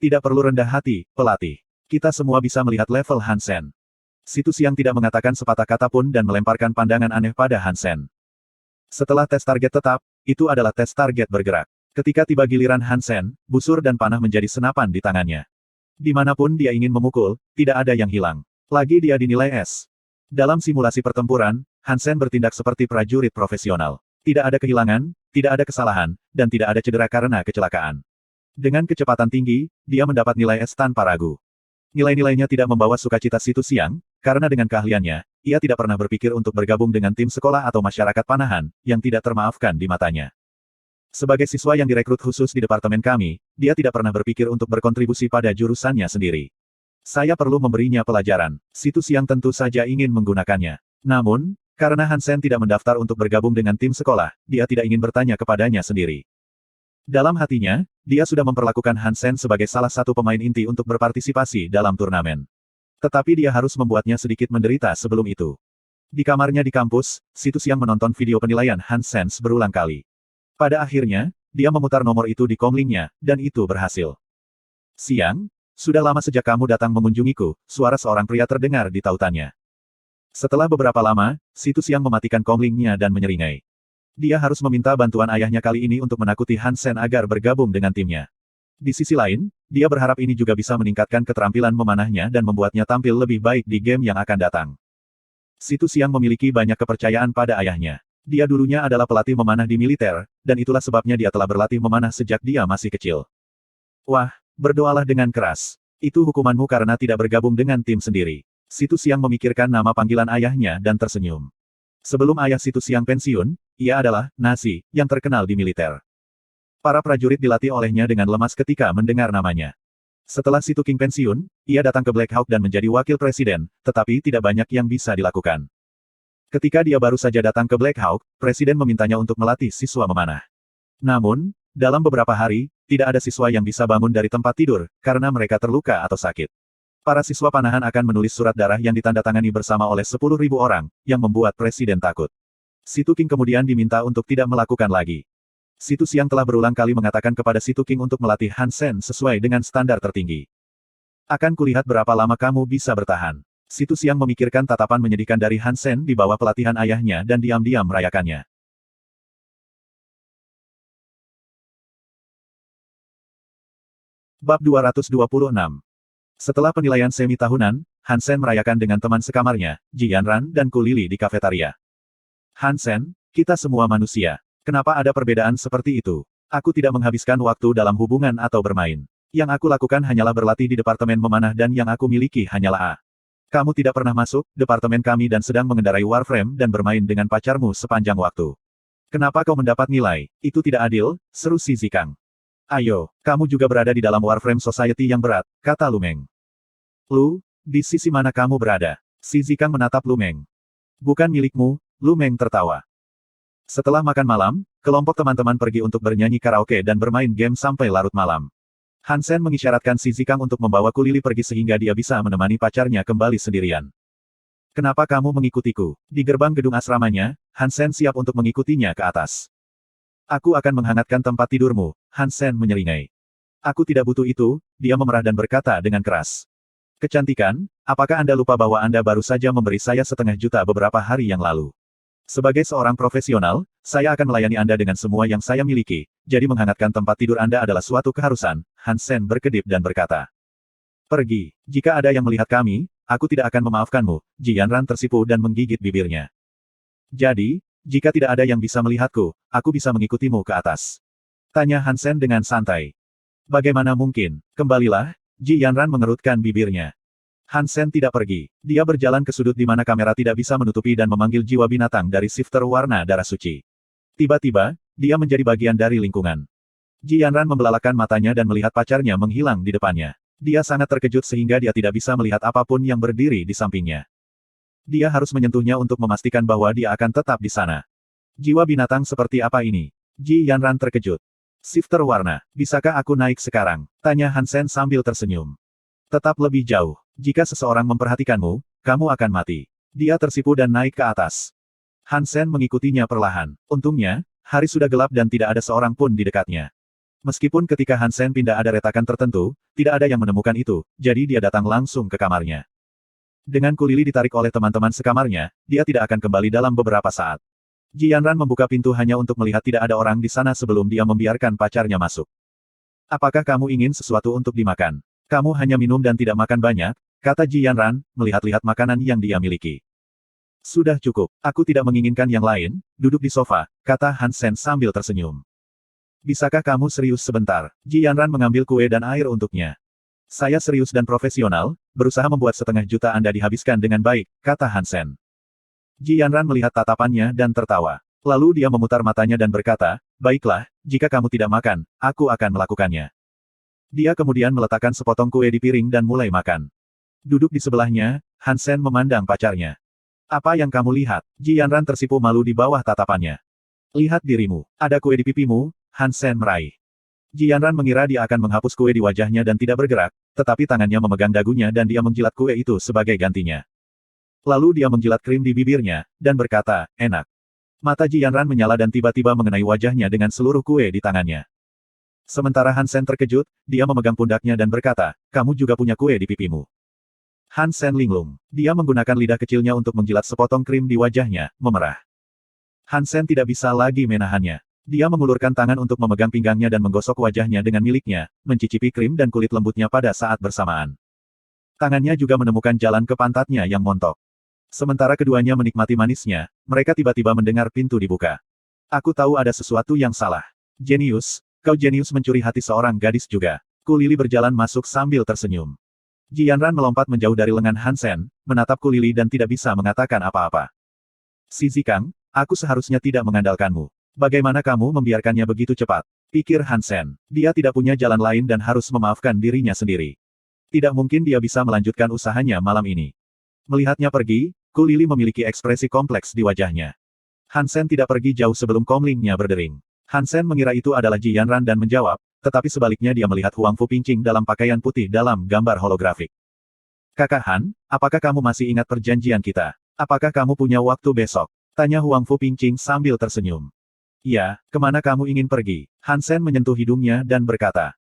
Tidak perlu rendah hati, pelatih. Kita semua bisa melihat level Hansen. Situ Xiang tidak mengatakan sepatah kata pun dan melemparkan pandangan aneh pada Hansen. Setelah tes target tetap, itu adalah tes target bergerak. Ketika tiba giliran Hansen, busur dan panah menjadi senapan di tangannya. Dimanapun dia ingin memukul, tidak ada yang hilang. Lagi dia dinilai S. Dalam simulasi pertempuran, Hansen bertindak seperti prajurit profesional. Tidak ada kehilangan, tidak ada kesalahan, dan tidak ada cedera karena kecelakaan. Dengan kecepatan tinggi, dia mendapat nilai S tanpa ragu. Nilai-nilainya tidak membawa sukacita Situ Xiang, karena dengan keahliannya, ia tidak pernah berpikir untuk bergabung dengan tim sekolah atau masyarakat panahan, yang tidak termaafkan di matanya. Sebagai siswa yang direkrut khusus di departemen kami, dia tidak pernah berpikir untuk berkontribusi pada jurusannya sendiri. Saya perlu memberinya pelajaran. Situ Xiang tentu saja ingin menggunakannya. Namun, karena Hansen tidak mendaftar untuk bergabung dengan tim sekolah, dia tidak ingin bertanya kepadanya sendiri. Dalam hatinya, dia sudah memperlakukan Hansen sebagai salah satu pemain inti untuk berpartisipasi dalam turnamen. Tetapi dia harus membuatnya sedikit menderita sebelum itu. Di kamarnya di kampus, Situ Xiang menonton video penilaian Han Sen berulang kali. Pada akhirnya, dia memutar nomor itu di komlingnya, dan itu berhasil. Siang, sudah lama sejak kamu datang mengunjungiku, suara seorang pria terdengar di tautannya. Setelah beberapa lama, Situ Xiang mematikan komlingnya dan menyeringai. Dia harus meminta bantuan ayahnya kali ini untuk menakuti Han Sen agar bergabung dengan timnya. Di sisi lain, dia berharap ini juga bisa meningkatkan keterampilan memanahnya dan membuatnya tampil lebih baik di game yang akan datang. Situ Xiang memiliki banyak kepercayaan pada ayahnya. Dia dulunya adalah pelatih memanah di militer, dan itulah sebabnya dia telah berlatih memanah sejak dia masih kecil. Wah, berdoalah dengan keras. Itu hukumanmu karena tidak bergabung dengan tim sendiri. Situ Xiang memikirkan nama panggilan ayahnya dan tersenyum. Sebelum ayah Situ Xiang pensiun, ia adalah Nasi, yang terkenal di militer. Para prajurit dilatih olehnya dengan lemas ketika mendengar namanya. Setelah Situ King pensiun, ia datang ke Black Hawk dan menjadi wakil presiden, tetapi tidak banyak yang bisa dilakukan. Ketika dia baru saja datang ke Black Hawk, presiden memintanya untuk melatih siswa memanah. Namun, dalam beberapa hari, tidak ada siswa yang bisa bangun dari tempat tidur, karena mereka terluka atau sakit. Para siswa panahan akan menulis surat darah yang ditandatangani bersama oleh 10.000 orang, yang membuat presiden takut. Situ King kemudian diminta untuk tidak melakukan lagi. Situ Xiang telah berulang kali mengatakan kepada Situ King untuk melatih Han Sen sesuai dengan standar tertinggi. Akan kulihat berapa lama kamu bisa bertahan. Situ Xiang memikirkan tatapan menyedihkan dari Han Sen di bawah pelatihan ayahnya dan diam-diam merayakannya. Bab 226. Setelah penilaian semi tahunan, Han Sen merayakan dengan teman sekamarnya, Ji Yanran dan Ku Lili di kafetaria. Han Sen, kita semua manusia. Kenapa ada perbedaan seperti itu? Aku tidak menghabiskan waktu dalam hubungan atau bermain. Yang aku lakukan hanyalah berlatih di departemen memanah dan yang aku miliki hanyalah A. Kamu tidak pernah masuk departemen kami dan sedang mengendarai Warframe dan bermain dengan pacarmu sepanjang waktu. Kenapa kau mendapat nilai? Itu tidak adil, seru si Zikang. Ayo, kamu juga berada di dalam Warframe Society yang berat, kata Lu Meng. Lu, di sisi mana kamu berada? Si Zikang menatap Lu Meng. Bukan milikmu, Lu Meng tertawa. Setelah makan malam, kelompok teman-teman pergi untuk bernyanyi karaoke dan bermain game sampai larut malam. Han Sen mengisyaratkan si Zikang untuk membawa Ku Lili pergi sehingga dia bisa menemani pacarnya kembali sendirian. Kenapa kamu mengikutiku? Di gerbang gedung asramanya, Han Sen siap untuk mengikutinya ke atas. Aku akan menghangatkan tempat tidurmu, Han Sen menyeringai. Aku tidak butuh itu, dia memerah dan berkata dengan keras. Kecantikan, apakah Anda lupa bahwa Anda baru saja memberi saya 500.000 beberapa hari yang lalu? Sebagai seorang profesional, saya akan melayani Anda dengan semua yang saya miliki, jadi menghangatkan tempat tidur Anda adalah suatu keharusan, Han Sen berkedip dan berkata. Pergi, jika ada yang melihat kami, aku tidak akan memaafkanmu, Ji Yanran tersipu dan menggigit bibirnya. Jadi, jika tidak ada yang bisa melihatku, aku bisa mengikutimu ke atas. Tanya Han Sen dengan santai. Bagaimana mungkin? Kembalilah, Ji Yanran mengerutkan bibirnya. Han Sen tidak pergi. Dia berjalan ke sudut di mana kamera tidak bisa menutupi dan memanggil jiwa binatang dari shifter warna darah suci. Tiba-tiba, dia menjadi bagian dari lingkungan. Ji Yanran membelalakan matanya dan melihat pacarnya menghilang di depannya. Dia sangat terkejut sehingga dia tidak bisa melihat apapun yang berdiri di sampingnya. Dia harus menyentuhnya untuk memastikan bahwa dia akan tetap di sana. Jiwa binatang seperti apa ini? Ji Yanran terkejut. Shifter warna, bisakah aku naik sekarang? Tanya Han Sen sambil tersenyum. Tetap lebih jauh. Jika seseorang memperhatikanmu, kamu akan mati. Dia tersipu dan naik ke atas. Han Sen mengikutinya perlahan. Untungnya, hari sudah gelap dan tidak ada seorang pun di dekatnya. Meskipun ketika Han Sen pindah ada retakan tertentu, tidak ada yang menemukan itu, jadi dia datang langsung ke kamarnya. Dengan Ku Lili ditarik oleh teman-teman sekamarnya, dia tidak akan kembali dalam beberapa saat. Ji Yanran membuka pintu hanya untuk melihat tidak ada orang di sana sebelum dia membiarkan pacarnya masuk. Apakah kamu ingin sesuatu untuk dimakan? Kamu hanya minum dan tidak makan banyak, kata Ji Yanran, melihat-lihat makanan yang dia miliki. Sudah cukup, aku tidak menginginkan yang lain, duduk di sofa, kata Han Sen sambil tersenyum. Bisakah kamu serius sebentar? Ji Yanran mengambil kue dan air untuknya. Saya serius dan profesional, berusaha membuat 500.000 Anda dihabiskan dengan baik, kata Han Sen. Ji Yanran melihat tatapannya dan tertawa. Lalu dia memutar matanya dan berkata, baiklah, jika kamu tidak makan, aku akan melakukannya. Dia kemudian meletakkan sepotong kue di piring dan mulai makan. Duduk di sebelahnya, Han Sen memandang pacarnya. Apa yang kamu lihat? Ji Yanran tersipu malu di bawah tatapannya. Lihat dirimu, ada kue di pipimu, Han Sen meraih. Ji Yanran mengira dia akan menghapus kue di wajahnya dan tidak bergerak, tetapi tangannya memegang dagunya dan dia menjilat kue itu sebagai gantinya. Lalu dia menjilat krim di bibirnya, dan berkata, enak. Mata Ji Yanran menyala dan tiba-tiba mengenai wajahnya dengan seluruh kue di tangannya. Sementara Han Sen terkejut, dia memegang pundaknya dan berkata, kamu juga punya kue di pipimu. Han Sen linglung. Dia menggunakan lidah kecilnya untuk menjilat sepotong krim di wajahnya, memerah. Han Sen tidak bisa lagi menahannya. Dia mengulurkan tangan untuk memegang pinggangnya dan menggosok wajahnya dengan miliknya, mencicipi krim dan kulit lembutnya pada saat bersamaan. Tangannya juga menemukan jalan ke pantatnya yang montok. Sementara keduanya menikmati manisnya, mereka tiba-tiba mendengar pintu dibuka. Aku tahu ada sesuatu yang salah. Jenius, kau jenius mencuri hati seorang gadis juga. Ku Lili berjalan masuk sambil tersenyum. Ji Yanran melompat menjauh dari lengan Han Sen, menatap Ku Lili dan tidak bisa mengatakan apa-apa. Si Zikang, aku seharusnya tidak mengandalkanmu. Bagaimana kamu membiarkannya begitu cepat? Pikir Han Sen. Dia tidak punya jalan lain dan harus memaafkan dirinya sendiri. Tidak mungkin dia bisa melanjutkan usahanya malam ini. Melihatnya pergi, Ku Lili memiliki ekspresi kompleks di wajahnya. Han Sen tidak pergi jauh sebelum komlingnya berdering. Han Sen mengira itu adalah Ji Yanran dan menjawab, tetapi sebaliknya dia melihat Huang Fu Pingqing dalam pakaian putih dalam gambar holografik. Kakak Han, apakah kamu masih ingat perjanjian kita? Apakah kamu punya waktu besok? Tanya Huang Fu Pingqing sambil tersenyum. Iya, kemana kamu ingin pergi? Han Sen menyentuh hidungnya dan berkata.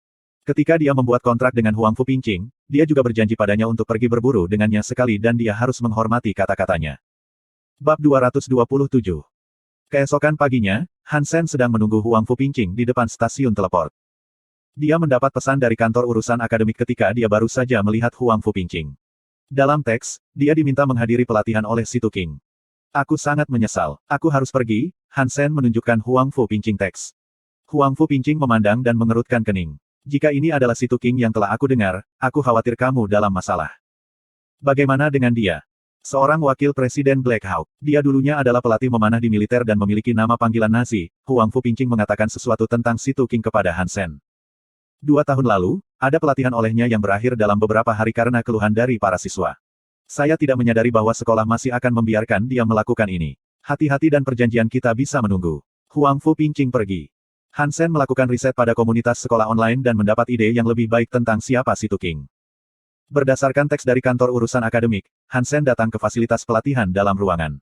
Ketika dia membuat kontrak dengan Huang Fu Pingqing, dia juga berjanji padanya untuk pergi berburu dengannya sekali dan dia harus menghormati kata-katanya. Bab 227. Keesokan paginya, Han Sen sedang menunggu Huang Fu Pingqing di depan stasiun teleport. Dia mendapat pesan dari kantor urusan akademik ketika dia baru saja melihat Huang Fu Pingqing. Dalam teks, dia diminta menghadiri pelatihan oleh Situ King. Aku sangat menyesal, aku harus pergi, Han Sen menunjukkan Huang Fu Pingqing teks. Huang Fu Pingqing memandang dan mengerutkan kening. Jika ini adalah Situ King yang telah aku dengar, aku khawatir kamu dalam masalah. Bagaimana dengan dia? Seorang wakil Presiden Black Hawk. Dia dulunya adalah pelatih memanah di militer dan memiliki nama panggilan Nazi. Huang Fu Pingqing mengatakan sesuatu tentang Situ King kepada Han Sen. 2 tahun lalu, ada pelatihan olehnya yang berakhir dalam beberapa hari karena keluhan dari para siswa. Saya tidak menyadari bahwa sekolah masih akan membiarkan dia melakukan ini. Hati-hati dan perjanjian kita bisa menunggu. Huang Fu Pingqing pergi. Han Sen melakukan riset pada komunitas sekolah online dan mendapat ide yang lebih baik tentang siapa Situ King. Berdasarkan teks dari kantor urusan akademik, Han Sen datang ke fasilitas pelatihan dalam ruangan.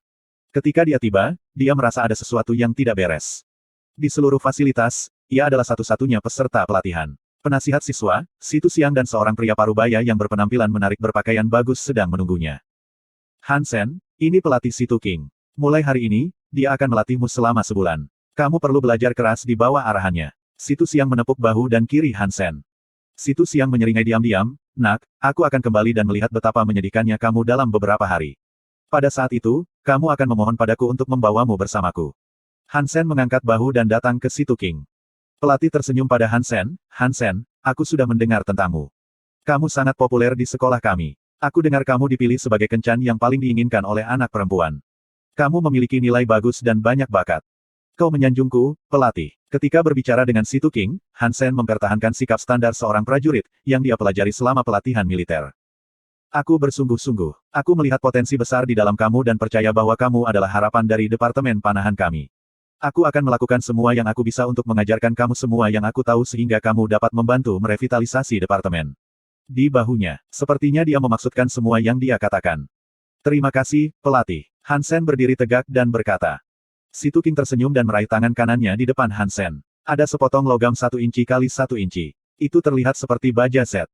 Ketika dia tiba, dia merasa ada sesuatu yang tidak beres. Di seluruh fasilitas, ia adalah satu-satunya peserta pelatihan. Penasihat siswa, Situ Xiang dan seorang pria parubaya yang berpenampilan menarik berpakaian bagus sedang menunggunya. Han Sen, ini pelatih Situ King. Mulai hari ini, dia akan melatihmu selama sebulan. Kamu perlu belajar keras di bawah arahannya. Situ Xiang menepuk bahu dan kiri Han Sen. Situ Xiang menyeringai diam-diam, nak, aku akan kembali dan melihat betapa menyedihkannya kamu dalam beberapa hari. Pada saat itu, kamu akan memohon padaku untuk membawamu bersamaku. Han Sen mengangkat bahu dan datang ke Situ King. Pelatih tersenyum pada Han Sen, aku sudah mendengar tentangmu. Kamu sangat populer di sekolah kami. Aku dengar kamu dipilih sebagai kencan yang paling diinginkan oleh anak perempuan. Kamu memiliki nilai bagus dan banyak bakat. Kau menyanjungku, pelatih. Ketika berbicara dengan Situ King, Han Sen mempertahankan sikap standar seorang prajurit, yang dia pelajari selama pelatihan militer. Aku bersungguh-sungguh. Aku melihat potensi besar di dalam kamu dan percaya bahwa kamu adalah harapan dari Departemen Panahan kami. Aku akan melakukan semua yang aku bisa untuk mengajarkan kamu semua yang aku tahu sehingga kamu dapat membantu merevitalisasi departemen. Di bahunya, sepertinya dia memaksudkan semua yang dia katakan. Terima kasih, pelatih. Han Sen berdiri tegak dan berkata. Situ King tersenyum dan meraih tangan kanannya di depan Han Sen. Ada sepotong logam 1 inci kali 1 inci. Itu terlihat seperti baja set.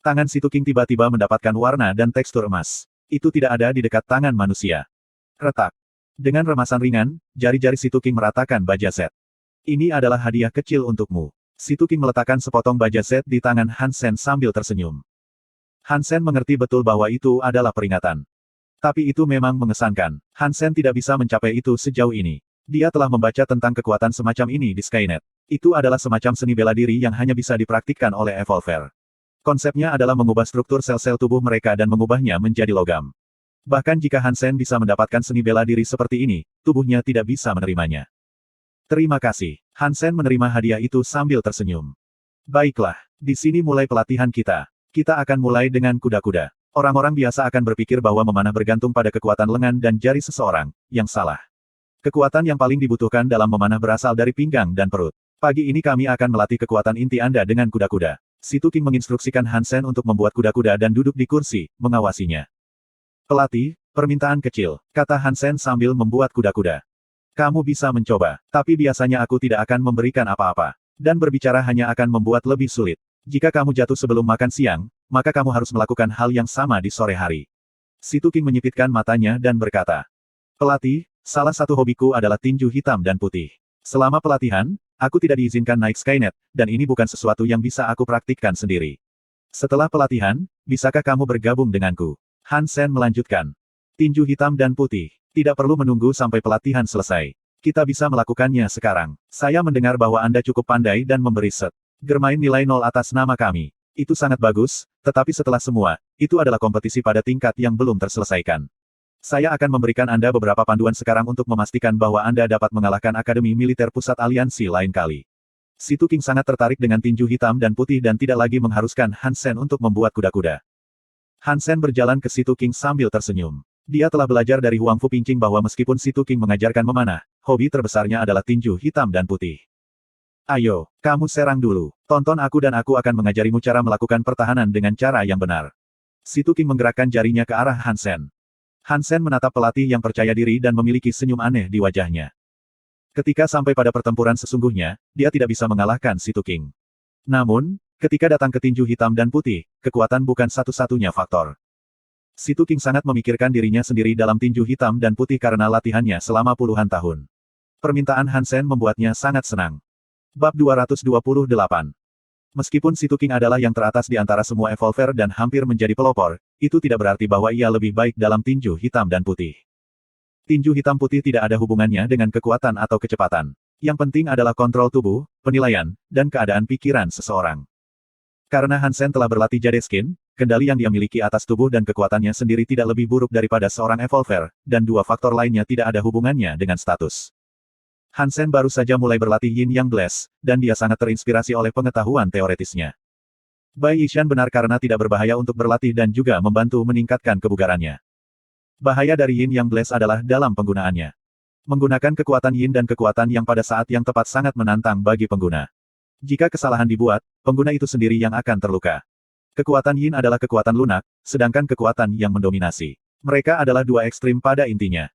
Tangan Situ King tiba-tiba mendapatkan warna dan tekstur emas. Itu tidak ada di dekat tangan manusia. Retak. Dengan remasan ringan, jari-jari Situ King meratakan baja set. Ini adalah hadiah kecil untukmu. Situ King meletakkan sepotong baja set di tangan Han Sen sambil tersenyum. Han Sen mengerti betul bahwa itu adalah peringatan. Tapi itu memang mengesankan. Han Sen tidak bisa mencapai itu sejauh ini. Dia telah membaca tentang kekuatan semacam ini di Skynet. Itu adalah semacam seni bela diri yang hanya bisa dipraktikkan oleh Evolver. Konsepnya adalah mengubah struktur sel-sel tubuh mereka dan mengubahnya menjadi logam. Bahkan jika Han Sen bisa mendapatkan seni bela diri seperti ini, tubuhnya tidak bisa menerimanya. Terima kasih. Han Sen menerima hadiah itu sambil tersenyum. Baiklah, di sini mulai pelatihan kita. Kita akan mulai dengan kuda-kuda. Orang-orang biasa akan berpikir bahwa memanah bergantung pada kekuatan lengan dan jari seseorang, yang salah. Kekuatan yang paling dibutuhkan dalam memanah berasal dari pinggang dan perut. Pagi ini kami akan melatih kekuatan inti Anda dengan kuda-kuda. Situ King menginstruksikan Han Sen untuk membuat kuda-kuda dan duduk di kursi, mengawasinya. Pelatih, Permintaan kecil, kata Hansen sambil membuat kuda-kuda. Kamu bisa mencoba, tapi biasanya aku tidak akan memberikan apa-apa. Dan berbicara hanya akan membuat lebih sulit. Jika kamu jatuh sebelum makan siang, maka kamu harus melakukan hal yang sama di sore hari. Situ King menyipitkan matanya dan berkata, pelatih, salah satu hobiku adalah tinju hitam dan putih. Selama pelatihan, aku tidak diizinkan naik Skynet, dan ini bukan sesuatu yang bisa aku praktikkan sendiri. Setelah pelatihan, bisakah kamu bergabung denganku? Hansen melanjutkan. Tinju hitam dan putih. Tidak perlu menunggu sampai pelatihan selesai. Kita bisa melakukannya sekarang. Saya mendengar bahwa Anda cukup pandai dan memberi set. Germain nilai 0 atas nama kami. Itu sangat bagus, tetapi setelah semua, itu adalah kompetisi pada tingkat yang belum terselesaikan. Saya akan memberikan Anda beberapa panduan sekarang untuk memastikan bahwa Anda dapat mengalahkan Akademi Militer Pusat Aliansi lain kali. Situ King sangat tertarik dengan tinju hitam dan putih dan tidak lagi mengharuskan Hansen untuk membuat kuda-kuda. Hansen berjalan ke Situ King sambil tersenyum. Dia telah belajar dari Huang Fu Pingqing bahwa meskipun Situ King mengajarkan memanah, hobi terbesarnya adalah tinju hitam dan putih. Ayo, kamu serang dulu. Tonton aku dan aku akan mengajarimu cara melakukan pertahanan dengan cara yang benar. Situ King menggerakkan jarinya ke arah Hansen. Hansen menatap pelatih yang percaya diri dan memiliki senyum aneh di wajahnya. Ketika sampai pada pertempuran sesungguhnya, dia tidak bisa mengalahkan Situ King. Namun, ketika datang ke tinju hitam dan putih, kekuatan bukan satu-satunya faktor. Situ King sangat memikirkan dirinya sendiri dalam tinju hitam dan putih karena latihannya selama puluhan tahun. Permintaan Hansen membuatnya sangat senang. Bab 228. Meskipun Situ King adalah yang teratas di antara semua evolver dan hampir menjadi pelopor, itu tidak berarti bahwa ia lebih baik dalam tinju hitam dan putih. Tinju hitam putih tidak ada hubungannya dengan kekuatan atau kecepatan. Yang penting adalah kontrol tubuh, penilaian, dan keadaan pikiran seseorang. Karena Hansen telah berlatih Jadeskin, kendali yang dia miliki atas tubuh dan kekuatannya sendiri tidak lebih buruk daripada seorang evolver, dan dua faktor lainnya tidak ada hubungannya dengan status. Hansen baru saja mulai berlatih Yin Yang Blast, dan dia sangat terinspirasi oleh pengetahuan teoretisnya. Bai Yishan benar karena tidak berbahaya untuk berlatih dan juga membantu meningkatkan kebugarannya. Bahaya dari Yin Yang Blast adalah dalam penggunaannya. Menggunakan kekuatan Yin dan kekuatan yang pada saat yang tepat sangat menantang bagi pengguna. Jika kesalahan dibuat, pengguna itu sendiri yang akan terluka. Kekuatan Yin adalah kekuatan lunak, sedangkan kekuatan yang mendominasi. Mereka adalah dua ekstrim pada intinya.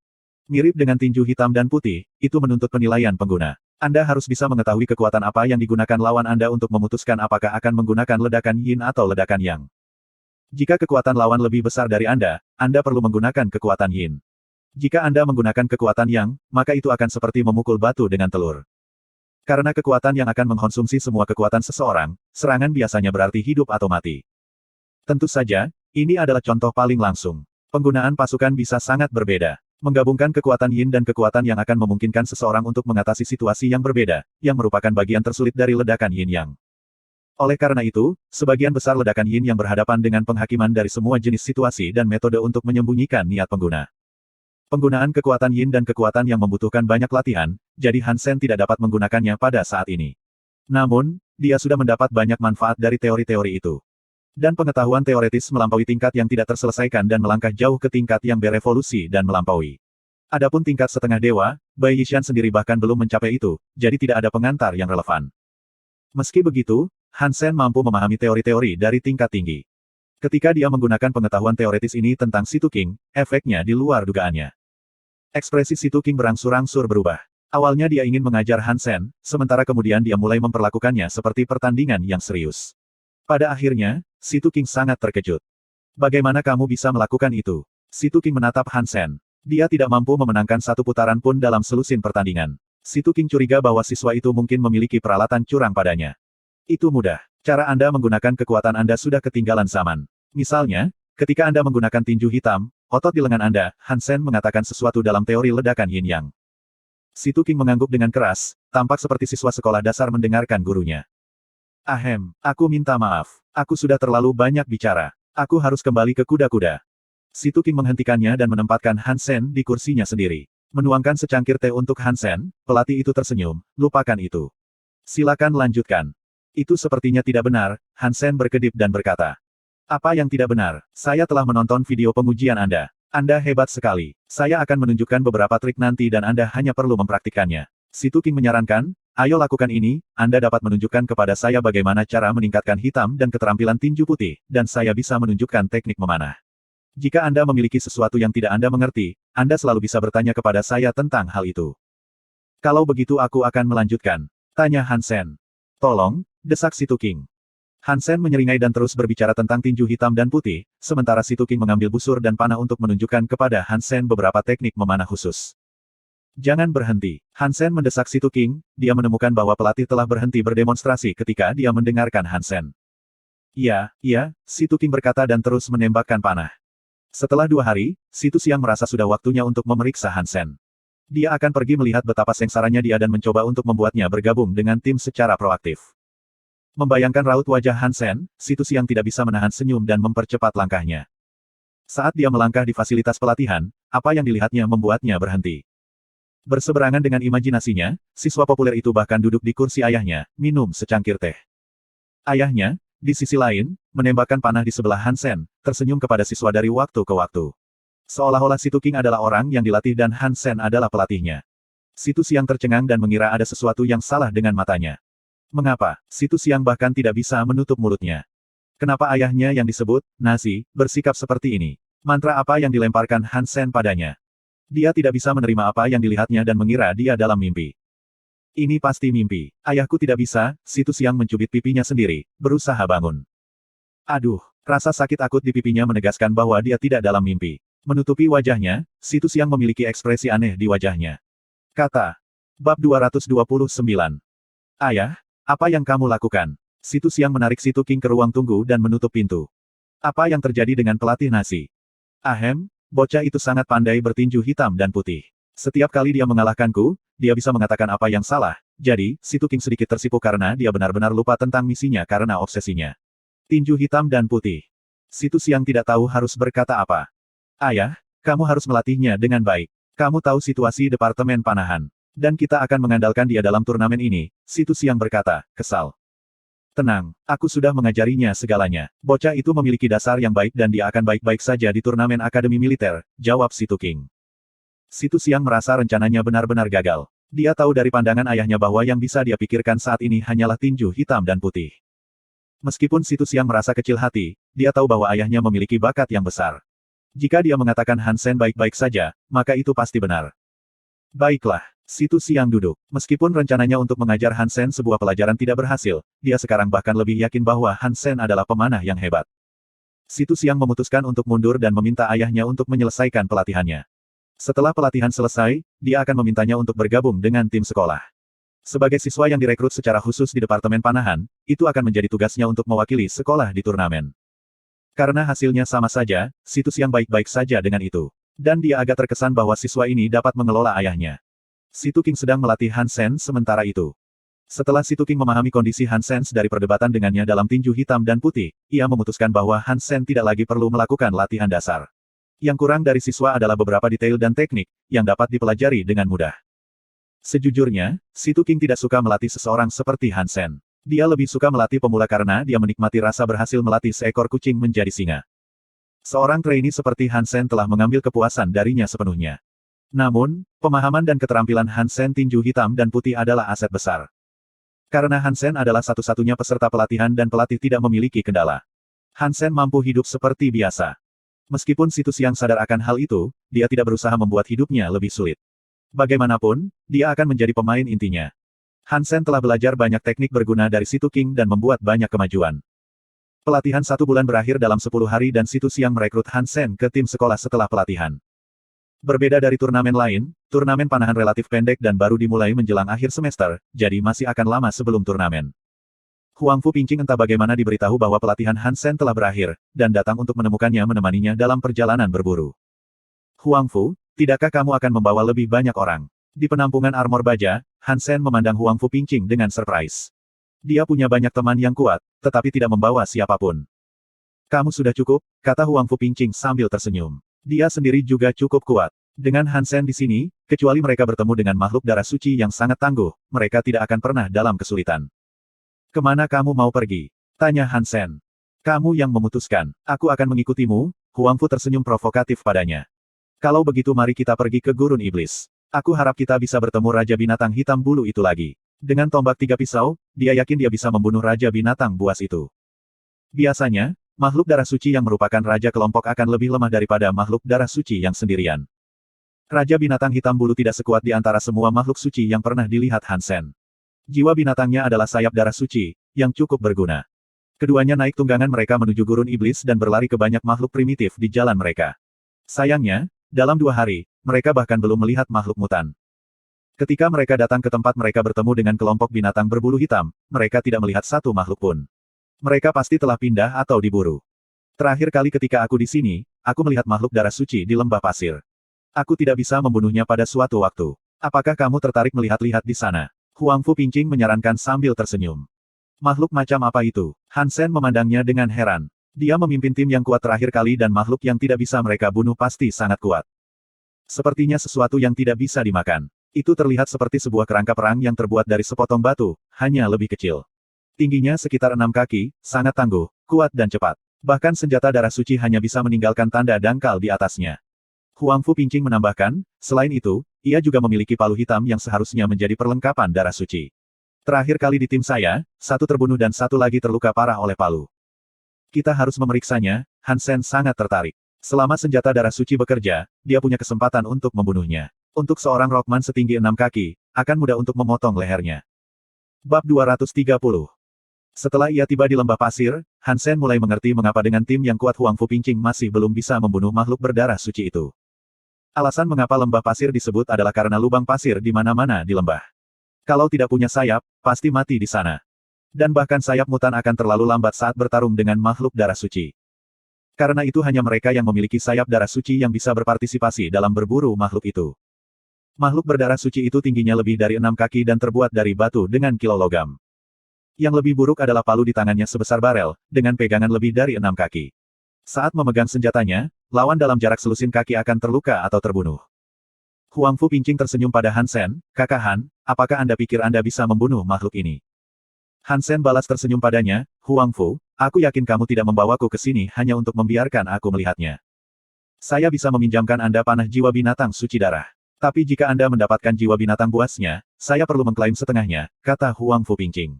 Mirip dengan tinju hitam dan putih, itu menuntut penilaian pengguna. Anda harus bisa mengetahui kekuatan apa yang digunakan lawan Anda untuk memutuskan apakah akan menggunakan ledakan Yin atau ledakan Yang. Jika kekuatan lawan lebih besar dari Anda perlu menggunakan kekuatan Yin. Jika Anda menggunakan kekuatan Yang, maka itu akan seperti memukul batu dengan telur. Karena kekuatan yang akan mengkonsumsi semua kekuatan seseorang, serangan biasanya berarti hidup atau mati. Tentu saja, ini adalah contoh paling langsung. Penggunaan pasukan bisa sangat berbeda. Menggabungkan kekuatan Yin dan kekuatan yang akan memungkinkan seseorang untuk mengatasi situasi yang berbeda, yang merupakan bagian tersulit dari ledakan Yin Yang. Oleh karena itu, sebagian besar ledakan Yin yang berhadapan dengan penghakiman dari semua jenis situasi dan metode untuk menyembunyikan niat pengguna. Penggunaan kekuatan Yin dan kekuatan yang membutuhkan banyak latihan, jadi Hansen tidak dapat menggunakannya pada saat ini. Namun, dia sudah mendapat banyak manfaat dari teori-teori itu. Dan pengetahuan teoretis melampaui tingkat yang tidak terselesaikan dan melangkah jauh ke tingkat yang berevolusi dan melampaui. Adapun tingkat setengah dewa, Bai Yishan sendiri bahkan belum mencapai itu, jadi tidak ada pengantar yang relevan. Meski begitu, Hansen mampu memahami teori-teori dari tingkat tinggi. Ketika dia menggunakan pengetahuan teoretis ini tentang Situ King, efeknya di luar dugaannya. Ekspresi Situ King berangsur-angsur berubah. Awalnya dia ingin mengajar Hansen, sementara kemudian dia mulai memperlakukannya seperti pertandingan yang serius. Pada akhirnya, Situ King sangat terkejut. Bagaimana kamu bisa melakukan itu? Situ King menatap Hansen. Dia tidak mampu memenangkan satu putaran pun dalam selusin pertandingan. Situ King curiga bahwa siswa itu mungkin memiliki peralatan curang padanya. Itu mudah. Cara Anda menggunakan kekuatan Anda sudah ketinggalan zaman. Misalnya, ketika Anda menggunakan tinju hitam, otot di lengan Anda, Hansen mengatakan sesuatu dalam teori ledakan Yin Yang. Situ King mengangguk dengan keras, tampak seperti siswa sekolah dasar mendengarkan gurunya. Ahem, aku minta maaf. Aku sudah terlalu banyak bicara. Aku harus kembali ke kuda-kuda. Situ King menghentikannya dan menempatkan Hansen di kursinya sendiri. Menuangkan secangkir teh untuk Hansen, pelatih itu tersenyum, lupakan itu. Silakan lanjutkan. Itu sepertinya tidak benar, Hansen berkedip dan berkata. Apa yang tidak benar? Saya telah menonton video pengujian Anda. Anda hebat sekali. Saya akan menunjukkan beberapa trik nanti dan Anda hanya perlu mempraktikkannya. Situ King menyarankan, ayo lakukan ini, Anda dapat menunjukkan kepada saya bagaimana cara meningkatkan hitam dan keterampilan tinju putih, dan saya bisa menunjukkan teknik memanah. Jika Anda memiliki sesuatu yang tidak Anda mengerti, Anda selalu bisa bertanya kepada saya tentang hal itu. Kalau begitu aku akan melanjutkan. Tanya Hansen. Tolong, desak Situ King. Hansen menyeringai dan terus berbicara tentang tinju hitam dan putih, sementara Situ King mengambil busur dan panah untuk menunjukkan kepada Hansen beberapa teknik memanah khusus. Jangan berhenti. Hansen mendesak Situ King, dia menemukan bahwa pelatih telah berhenti berdemonstrasi ketika dia mendengarkan Hansen. Iya, Situ King berkata dan terus menembakkan panah. Setelah 2 hari, Situ Xiang merasa sudah waktunya untuk memeriksa Hansen. Dia akan pergi melihat betapa sengsaranya dia dan mencoba untuk membuatnya bergabung dengan tim secara proaktif. Membayangkan raut wajah Hansen, Situ Xiang tidak bisa menahan senyum dan mempercepat langkahnya. Saat dia melangkah di fasilitas pelatihan, apa yang dilihatnya membuatnya berhenti. Berseberangan dengan imajinasinya, siswa populer itu bahkan duduk di kursi ayahnya, minum secangkir teh. Ayahnya, di sisi lain, menembakkan panah di sebelah Hansen, tersenyum kepada siswa dari waktu ke waktu. Seolah-olah Situ King adalah orang yang dilatih dan Hansen adalah pelatihnya. Situ Xiang tercengang dan mengira ada sesuatu yang salah dengan matanya. Mengapa, Situ Xiang bahkan tidak bisa menutup mulutnya? Kenapa ayahnya yang disebut, Nasi, bersikap seperti ini? Mantra apa yang dilemparkan Hansen padanya? Dia tidak bisa menerima apa yang dilihatnya dan mengira dia dalam mimpi. Ini pasti mimpi. Ayahku tidak bisa, Situ Xiang mencubit pipinya sendiri, berusaha bangun. Aduh, rasa sakit akut di pipinya menegaskan bahwa dia tidak dalam mimpi. Menutupi wajahnya, Situ Xiang memiliki ekspresi aneh di wajahnya. Kata. Bab 229. Ayah, apa yang kamu lakukan? Situ Xiang menarik Situ King ke ruang tunggu dan menutup pintu. Apa yang terjadi dengan pelatih Nasi? Ahem, bocah itu sangat pandai bertinju hitam dan putih. Setiap kali dia mengalahkanku, dia bisa mengatakan apa yang salah. Jadi, Situ King sedikit tersipu karena dia benar-benar lupa tentang misinya karena obsesinya. Tinju hitam dan putih. Situ Xiang tidak tahu harus berkata apa. Ayah, kamu harus melatihnya dengan baik. Kamu tahu situasi departemen panahan. Dan kita akan mengandalkan dia dalam turnamen ini, Situ Xiang berkata, kesal. Tenang, aku sudah mengajarinya segalanya. Bocah itu memiliki dasar yang baik dan dia akan baik-baik saja di turnamen Akademi Militer, jawab Situ King. Situ Xiang merasa rencananya benar-benar gagal. Dia tahu dari pandangan ayahnya bahwa yang bisa dia pikirkan saat ini hanyalah tinju hitam dan putih. Meskipun Situ Xiang merasa kecil hati, dia tahu bahwa ayahnya memiliki bakat yang besar. Jika dia mengatakan Hansen baik-baik saja, maka itu pasti benar. Baiklah. Situ Xiang duduk. Meskipun rencananya untuk mengajar Hansen sebuah pelajaran tidak berhasil, dia sekarang bahkan lebih yakin bahwa Hansen adalah pemanah yang hebat. Situ Xiang memutuskan untuk mundur dan meminta ayahnya untuk menyelesaikan pelatihannya. Setelah pelatihan selesai, dia akan memintanya untuk bergabung dengan tim sekolah. Sebagai siswa yang direkrut secara khusus di Departemen Panahan, itu akan menjadi tugasnya untuk mewakili sekolah di turnamen. Karena hasilnya sama saja, Situ Xiang baik-baik saja dengan itu. Dan dia agak terkesan bahwa siswa ini dapat mengelola ayahnya. Situ King sedang melatih Hansen sementara itu. Setelah Situ King memahami kondisi Hansen dari perdebatan dengannya dalam tinju hitam dan putih, ia memutuskan bahwa Hansen tidak lagi perlu melakukan latihan dasar. Yang kurang dari siswa adalah beberapa detail dan teknik, yang dapat dipelajari dengan mudah. Sejujurnya, Situ King tidak suka melatih seseorang seperti Hansen. Dia lebih suka melatih pemula karena dia menikmati rasa berhasil melatih seekor kucing menjadi singa. Seorang trainee seperti Hansen telah mengambil kepuasan darinya sepenuhnya. Namun, pemahaman dan keterampilan Hansen tinju hitam dan putih adalah aset besar. Karena Hansen adalah satu-satunya peserta pelatihan dan pelatih tidak memiliki kendala. Hansen mampu hidup seperti biasa. Meskipun Situ Xiang sadar akan hal itu, dia tidak berusaha membuat hidupnya lebih sulit. Bagaimanapun, dia akan menjadi pemain intinya. Hansen telah belajar banyak teknik berguna dari Situ King dan membuat banyak kemajuan. Pelatihan 1 bulan berakhir dalam 10 hari dan Situ Xiang merekrut Hansen ke tim sekolah setelah pelatihan. Berbeda dari turnamen lain, turnamen panahan relatif pendek dan baru dimulai menjelang akhir semester, jadi masih akan lama sebelum turnamen. Huang Fu Pingqing entah bagaimana diberitahu bahwa pelatihan Hansen telah berakhir, dan datang untuk menemukannya menemaninya dalam perjalanan berburu. Huang Fu, tidakkah kamu akan membawa lebih banyak orang? Di penampungan armor baja, Hansen memandang Huang Fu Pingqing dengan surprise. Dia punya banyak teman yang kuat, tetapi tidak membawa siapapun. Kamu sudah cukup, kata Huang Fu Pingqing sambil tersenyum. Dia sendiri juga cukup kuat. Dengan Hansen di sini, kecuali mereka bertemu dengan makhluk darah suci yang sangat tangguh, mereka tidak akan pernah dalam kesulitan. Kemana kamu mau pergi? Tanya Hansen. Kamu yang memutuskan. Aku akan mengikutimu, Huang Fu tersenyum provokatif padanya. Kalau begitu mari kita pergi ke Gurun Iblis. Aku harap kita bisa bertemu Raja Binatang Hitam Bulu itu lagi. Dengan tombak 3 pisau, dia yakin dia bisa membunuh Raja Binatang Buas itu. Biasanya, Makhluk darah suci yang merupakan raja kelompok akan lebih lemah daripada makhluk darah suci yang sendirian. Raja binatang hitam bulu tidak sekuat di antara semua makhluk suci yang pernah dilihat Hansen. Jiwa binatangnya adalah sayap darah suci, yang cukup berguna. Keduanya naik tunggangan mereka menuju gurun iblis dan berlari ke banyak makhluk primitif di jalan mereka. Sayangnya, dalam 2 hari, mereka bahkan belum melihat makhluk mutan. Ketika mereka datang ke tempat mereka bertemu dengan kelompok binatang berbulu hitam, mereka tidak melihat satu makhluk pun. Mereka pasti telah pindah atau diburu. Terakhir kali ketika aku di sini, aku melihat makhluk darah suci di lembah pasir. Aku tidak bisa membunuhnya pada suatu waktu. Apakah kamu tertarik melihat-lihat di sana? Huang Fu Pingqing menyarankan sambil tersenyum. Makhluk macam apa itu? Hansen memandangnya dengan heran. Dia memimpin tim yang kuat terakhir kali dan makhluk yang tidak bisa mereka bunuh pasti sangat kuat. Sepertinya sesuatu yang tidak bisa dimakan. Itu terlihat seperti sebuah kerangka perang yang terbuat dari sepotong batu, hanya lebih kecil. Tingginya sekitar 6 kaki, sangat tangguh, kuat dan cepat. Bahkan senjata darah suci hanya bisa meninggalkan tanda dangkal di atasnya. Huang Fu Pingqing menambahkan, selain itu, ia juga memiliki palu hitam yang seharusnya menjadi perlengkapan darah suci. Terakhir kali di tim saya, satu terbunuh dan satu lagi terluka parah oleh palu. Kita harus memeriksanya. Hansen sangat tertarik. Selama senjata darah suci bekerja, dia punya kesempatan untuk membunuhnya. Untuk seorang Rockman setinggi 6 kaki, akan mudah untuk memotong lehernya. Bab 230. Setelah ia tiba di lembah pasir, Hansen mulai mengerti mengapa dengan tim yang kuat Huang Fu Pingqing masih belum bisa membunuh makhluk berdarah suci itu. Alasan mengapa lembah pasir disebut adalah karena lubang pasir di mana-mana di lembah. Kalau tidak punya sayap, pasti mati di sana. Dan bahkan sayap mutan akan terlalu lambat saat bertarung dengan makhluk darah suci. Karena itu hanya mereka yang memiliki sayap darah suci yang bisa berpartisipasi dalam berburu makhluk itu. Makhluk berdarah suci itu tingginya lebih dari 6 kaki dan terbuat dari batu dengan kilo logam. Yang lebih buruk adalah palu di tangannya sebesar barel, dengan pegangan lebih dari 6 kaki. Saat memegang senjatanya, lawan dalam jarak selusin kaki akan terluka atau terbunuh. Huang Fu Pingqing tersenyum pada Hansen, "Kakak Han, apakah Anda pikir Anda bisa membunuh makhluk ini?" Hansen balas tersenyum padanya, "Huang Fu, aku yakin kamu tidak membawaku ke sini hanya untuk membiarkan aku melihatnya. Saya bisa meminjamkan Anda panah jiwa binatang suci darah. Tapi jika Anda mendapatkan jiwa binatang buasnya, saya perlu mengklaim setengahnya," kata Huang Fu Pingqing.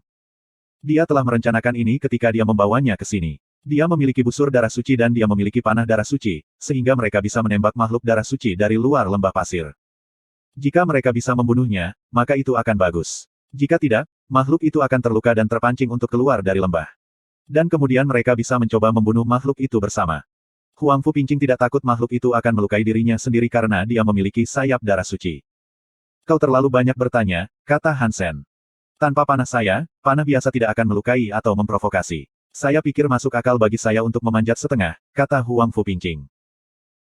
Dia telah merencanakan ini ketika dia membawanya ke sini. Dia memiliki busur darah suci dan dia memiliki panah darah suci, sehingga mereka bisa menembak makhluk darah suci dari luar lembah pasir. Jika mereka bisa membunuhnya, maka itu akan bagus. Jika tidak, makhluk itu akan terluka dan terpancing untuk keluar dari lembah. Dan kemudian mereka bisa mencoba membunuh makhluk itu bersama. Huang Fu Pingqing tidak takut makhluk itu akan melukai dirinya sendiri karena dia memiliki sayap darah suci. "Kau terlalu banyak bertanya," kata Hansen. "Tanpa panah saya, panah biasa tidak akan melukai atau memprovokasi. Saya pikir masuk akal bagi saya untuk memanjat setengah," kata Huang Fu Pingqing.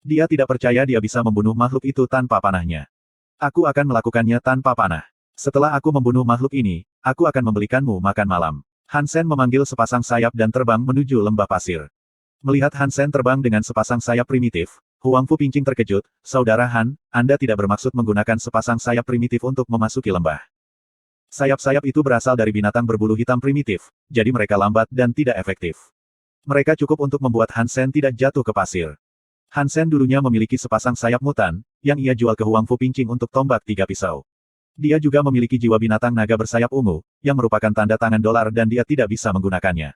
Dia tidak percaya dia bisa membunuh makhluk itu tanpa panahnya. "Aku akan melakukannya tanpa panah. Setelah aku membunuh makhluk ini, aku akan membelikanmu makan malam." Hansen memanggil sepasang sayap dan terbang menuju lembah pasir. Melihat Hansen terbang dengan sepasang sayap primitif, Huang Fu Pingqing terkejut, "Saudara Han, Anda tidak bermaksud menggunakan sepasang sayap primitif untuk memasuki lembah?" Sayap-sayap itu berasal dari binatang berbulu hitam primitif, jadi mereka lambat dan tidak efektif. Mereka cukup untuk membuat Hansen tidak jatuh ke pasir. Hansen dulunya memiliki sepasang sayap mutan, yang ia jual ke Huang Fu Pingqing untuk tombak 3 pisau. Dia juga memiliki jiwa binatang naga bersayap ungu, yang merupakan tanda tangan dolar dan dia tidak bisa menggunakannya.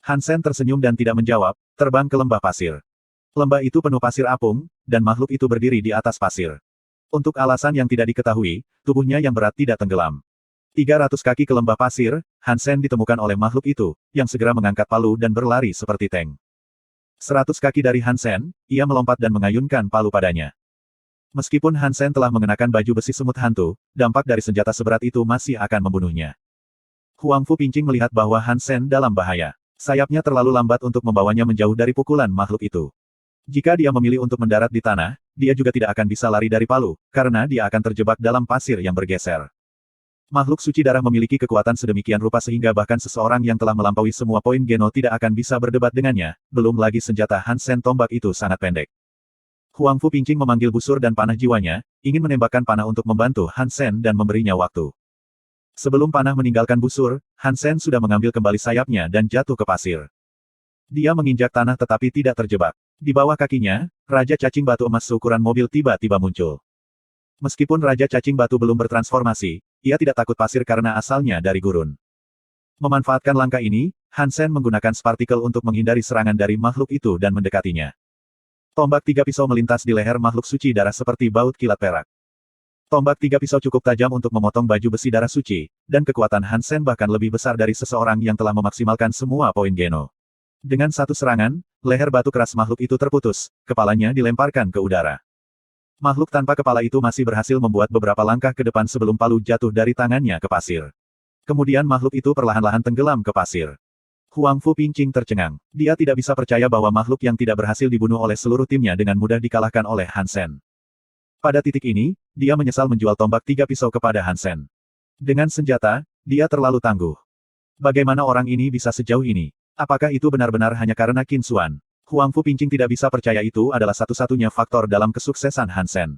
Hansen tersenyum dan tidak menjawab, terbang ke lembah pasir. Lembah itu penuh pasir apung, dan makhluk itu berdiri di atas pasir. Untuk alasan yang tidak diketahui, tubuhnya yang berat tidak tenggelam. 300 kaki ke lembah pasir, Hansen ditemukan oleh makhluk itu, yang segera mengangkat palu dan berlari seperti tank. 100 kaki dari Hansen, ia melompat dan mengayunkan palu padanya. Meskipun Hansen telah mengenakan baju besi semut hantu, dampak dari senjata seberat itu masih akan membunuhnya. Huang Fu Pingqing melihat bahwa Hansen dalam bahaya. Sayapnya terlalu lambat untuk membawanya menjauh dari pukulan makhluk itu. Jika dia memilih untuk mendarat di tanah, dia juga tidak akan bisa lari dari palu, karena dia akan terjebak dalam pasir yang bergeser. Makhluk suci darah memiliki kekuatan sedemikian rupa sehingga bahkan seseorang yang telah melampaui semua poin Geno tidak akan bisa berdebat dengannya, belum lagi senjata Hansen tombak itu sangat pendek. Huang Fu Pingqing memanggil busur dan panah jiwanya, ingin menembakkan panah untuk membantu Hansen dan memberinya waktu. Sebelum panah meninggalkan busur, Hansen sudah mengambil kembali sayapnya dan jatuh ke pasir. Dia menginjak tanah tetapi tidak terjebak. Di bawah kakinya, Raja Cacing Batu Emas seukuran mobil tiba-tiba muncul. Meskipun Raja Cacing Batu belum bertransformasi, ia tidak takut pasir karena asalnya dari gurun. Memanfaatkan langkah ini, Hansen menggunakan spartikel untuk menghindari serangan dari makhluk itu dan mendekatinya. Tombak tiga pisau melintas di leher makhluk suci darah seperti baut kilat perak. Tombak tiga pisau cukup tajam untuk memotong baju besi darah suci, dan kekuatan Hansen bahkan lebih besar dari seseorang yang telah memaksimalkan semua poin Geno. Dengan satu serangan, leher batu keras makhluk itu terputus, kepalanya dilemparkan ke udara. Makhluk tanpa kepala itu masih berhasil membuat beberapa langkah ke depan sebelum palu jatuh dari tangannya ke pasir. Kemudian makhluk itu perlahan-lahan tenggelam ke pasir. Huang Fu Pingqing tercengang. Dia tidak bisa percaya bahwa makhluk yang tidak berhasil dibunuh oleh seluruh timnya dengan mudah dikalahkan oleh Hansen. Pada titik ini, dia menyesal menjual tombak tiga pisau kepada Hansen. Dengan senjata, dia terlalu tangguh. Bagaimana orang ini bisa sejauh ini? Apakah itu benar-benar hanya karena Qin Xuan? Huang Fu Pingqing tidak bisa percaya itu adalah satu-satunya faktor dalam kesuksesan Hansen.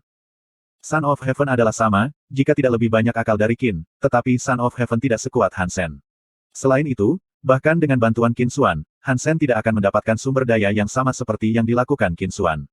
Son of Heaven adalah sama, jika tidak lebih banyak akal dari Qin, tetapi Son of Heaven tidak sekuat Hansen. Selain itu, bahkan dengan bantuan Qin Xuan, Hansen tidak akan mendapatkan sumber daya yang sama seperti yang dilakukan Qin Xuan.